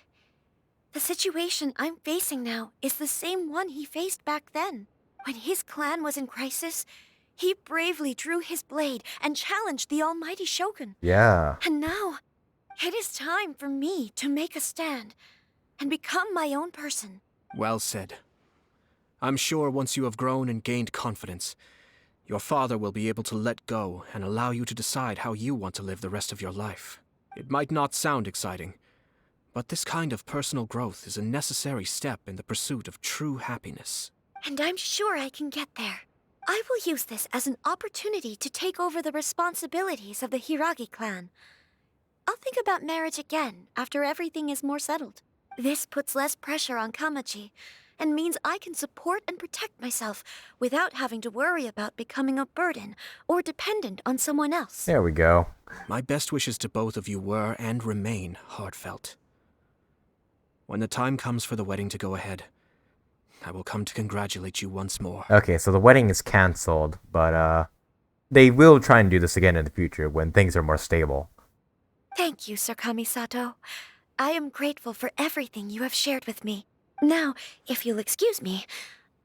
The situation I'm facing now is the same one he faced back then. When his clan was in crisis, he bravely drew his blade and challenged the almighty Shogun. Yeah. And now, it is time for me to make a stand and become my own person. Well said. I'm sure once you have grown and gained confidence, your father will be able to let go and allow you to decide how you want to live the rest of your life. It might not sound exciting, but this kind of personal growth is a necessary step in the pursuit of true happiness. And I'm sure I can get there. I will use this as an opportunity to take over the responsibilities of the Hiragi clan. I'll think about marriage again after everything is more settled. This puts less pressure on Kamaji, and means I can support and protect myself without having to worry about becoming a burden or dependent on someone else. There we go. My best wishes to both of you were and remain heartfelt. When the time comes for the wedding to go ahead, I will come to congratulate you once more. Okay, so the wedding is cancelled, but they will try and do this again in the future when things are more stable. Thank you, Sir Kamisato. I am grateful for everything you have shared with me. Now, if you'll excuse me,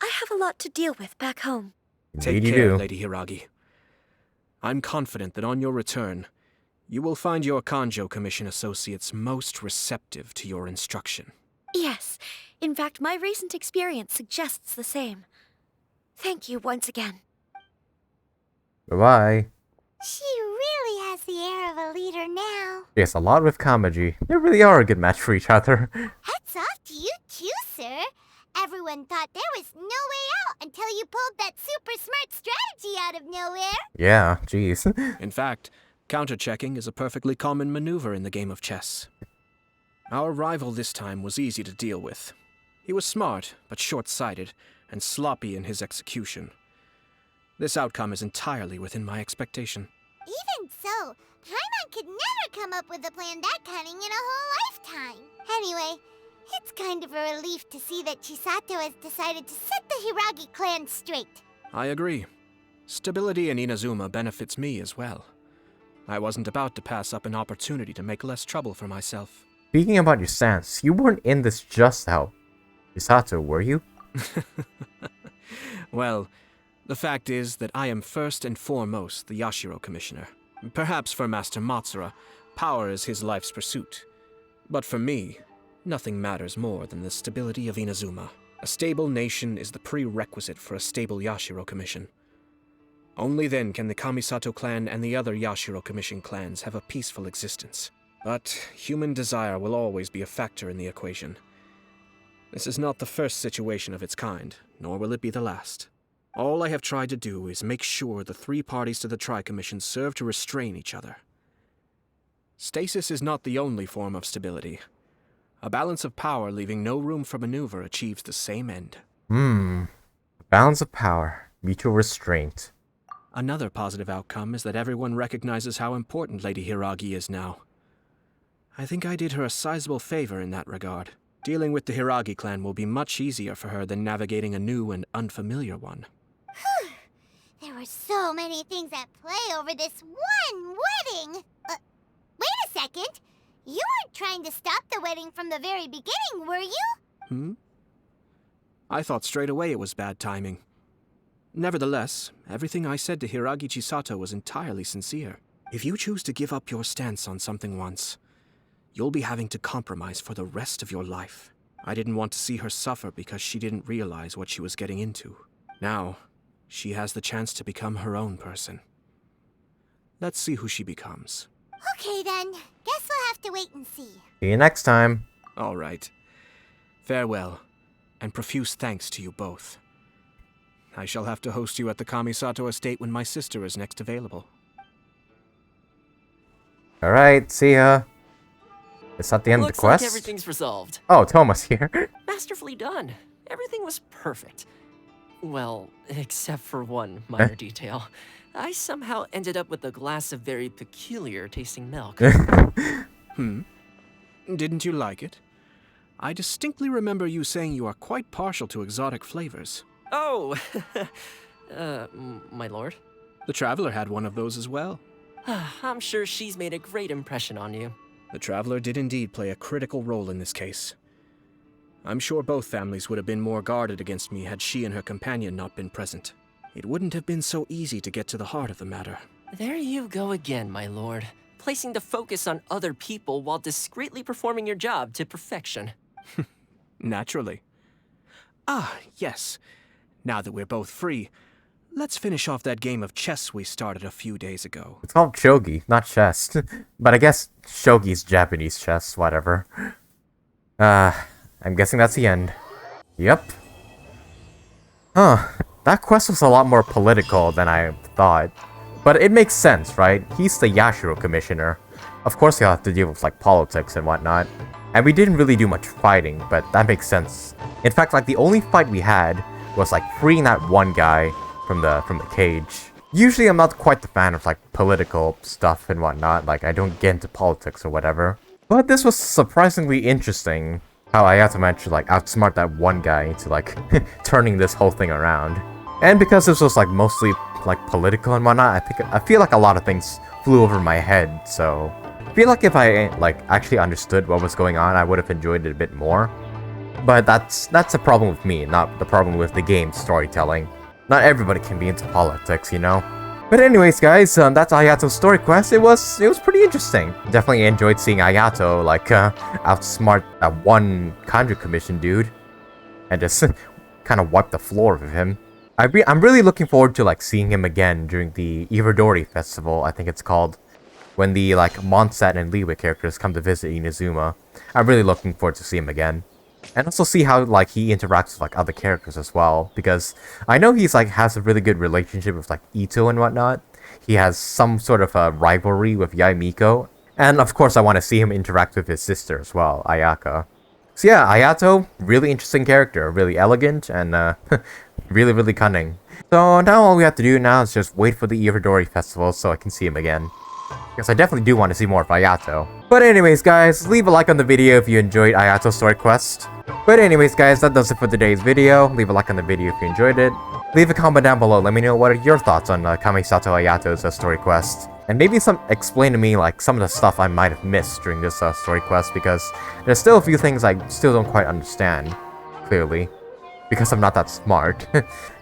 I have a lot to deal with back home. Take care, Lady Hiragi. I'm confident that on your return, you will find your Kanjo Commission associates most receptive to your instruction. Yes, in fact, my recent experience suggests the same. Thank you once again. Bye-bye. She really has the air of a leader now. Yes, a lot with Kamaji. They really are a good match for each other. Hats off to you too, sir. Everyone thought there was no way out until you pulled that super smart strategy out of nowhere. Yeah, jeez. In fact, counter-checking is a perfectly common maneuver in the game of chess. Our rival this time was easy to deal with. He was smart, but short-sighted, and sloppy in his execution. This outcome is entirely within my expectation. Even so. Paimon could never come up with a plan that cunning in a whole lifetime. Anyway, it's kind of a relief to see that Chisato has decided to set the Hiragi clan straight. I agree. Stability in Inazuma benefits me as well. I wasn't about to pass up an opportunity to make less trouble for myself. Speaking about your stance, you weren't in this just now. Chisato, were you? Well, the fact is that I am first and foremost the Yashiro Commissioner. Perhaps for Master Matsura, power is his life's pursuit. But for me, nothing matters more than the stability of Inazuma. A stable nation is the prerequisite for a stable Yashiro Commission. Only then can the Kamisato clan and the other Yashiro Commission clans have a peaceful existence. But human desire will always be a factor in the equation. This is not the first situation of its kind, nor will it be the last. All I have tried to do is make sure the three parties to the Tri-Commission serve to restrain each other. Stasis is not the only form of stability. A balance of power leaving no room for maneuver achieves the same end. Balance of power. Mutual restraint. Another positive outcome is that everyone recognizes how important Lady Hiragi is now. I think I did her a sizable favor in that regard. Dealing with the Hiragi clan will be much easier for her than navigating a new and unfamiliar one. Whew. There were so many things at play over this one wedding. Wait a second. You weren't trying to stop the wedding from the very beginning, were you? I thought straight away it was bad timing. Nevertheless, everything I said to Hiragi Chisato was entirely sincere. If you choose to give up your stance on something once, you'll be having to compromise for the rest of your life. I didn't want to see her suffer because she didn't realize what she was getting into. Now, she has the chance to become her own person. Let's see who she becomes. Okay then, guess we'll have to wait and see. See you next time. All right. Farewell, and profuse thanks to you both. I shall have to host you at the Kamisato estate when my sister is next available. Alright, see ya. It's not the end of the Looks quest? like everything's resolved. Oh, Thoma's here. Masterfully done. Everything was perfect. Well, except for one minor detail. I somehow ended up with a glass of very peculiar tasting milk. Didn't you like it? I distinctly remember you saying you are quite partial to exotic flavors. Oh, my lord. The Traveler had one of those as well. I'm sure she's made a great impression on you. The Traveler did indeed play a critical role in this case. I'm sure both families would have been more guarded against me had she and her companion not been present. It wouldn't have been so easy to get to the heart of the matter. There you go again, my lord. Placing the focus on other people while discreetly performing your job to perfection. Naturally. Ah, yes. Now that we're both free, let's finish off that game of chess we started a few days ago. It's called shogi, not chess. But I guess shogi's Japanese chess, whatever. I'm guessing that's the end. Yep. Huh. That quest was a lot more political than I thought. But it makes sense, right? He's the Yashiro Commissioner. Of course he'll have to deal with, like, politics and whatnot. And we didn't really do much fighting, but that makes sense. In fact, like, the only fight we had was, like, freeing that one guy from the cage. Usually I'm not quite the fan of, like, political stuff and whatnot. Like, I don't get into politics or whatever. But this was surprisingly interesting. How Ayato managed to, like, outsmart that one guy into, like, turning this whole thing around. And because this was, like, mostly, like, political and whatnot, I feel like a lot of things flew over my head, so... I feel like if I, like, actually understood what was going on, I would have enjoyed it a bit more. But that's a problem with me, not the problem with the game's storytelling. Not everybody can be into politics, you know? But anyways, guys, that's Ayato's story quest. It was pretty interesting. Definitely enjoyed seeing Ayato, like, outsmart that one Khaenri'ah Commission dude. And just kind of wipe the floor with him. I'm really looking forward to, like, seeing him again during the Irodori Festival, I think it's called. When the, like, Mondstadt and Liyue characters come to visit Inazuma. I'm really looking forward to see him again. And also see how, like, he interacts with, like, other characters as well. Because I know he's, like, has a really good relationship with, like, Itto and whatnot. He has some sort of a rivalry with Miko. And, of course, I want to see him interact with his sister as well, Ayaka. So yeah, Ayato, really interesting character. Really elegant and, really, really cunning. So now all we have to do now is just wait for the Irodori Festival so I can see him again. because I definitely do want to see more of Ayato. But anyways guys, leave a like on the video if you enjoyed Ayato's story quest. But anyways guys, that does it for today's video. Leave a like on the video if you enjoyed it. Leave a comment down below, let me know what are your thoughts on Kamisato Ayato's story quest. And maybe explain to me like some of the stuff I might have missed during this story quest, because there's still a few things I still don't quite understand, clearly. Because I'm not that smart.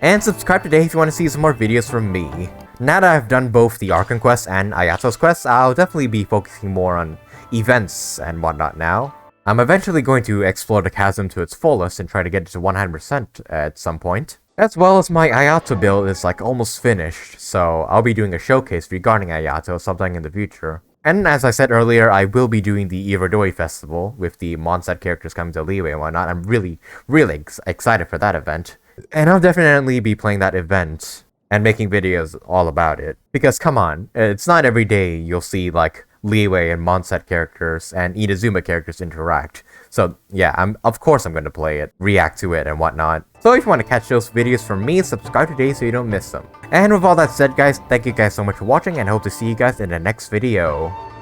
And subscribe today if you want to see some more videos from me. Now that I've done both the Archon quest and Ayato's quest, I'll definitely be focusing more on events and whatnot now. I'm eventually going to explore the chasm to its fullest and try to get it to 100% at some point. As well as my Ayato build is like almost finished, so I'll be doing a showcase regarding Ayato sometime in the future. And as I said earlier, I will be doing the Irodoi festival with the Mondstadt characters coming to Liyue and whatnot. I'm really excited for that event. And I'll definitely be playing that event and making videos all about it. Because come on, it's not every day you'll see like Liyue and Mondstadt characters and Inazuma characters interact. So yeah, of course I'm going to play it, react to it and whatnot. So if you want to catch those videos from me, subscribe today so you don't miss them. And with all that said guys, thank you guys so much for watching and I hope to see you guys in the next video.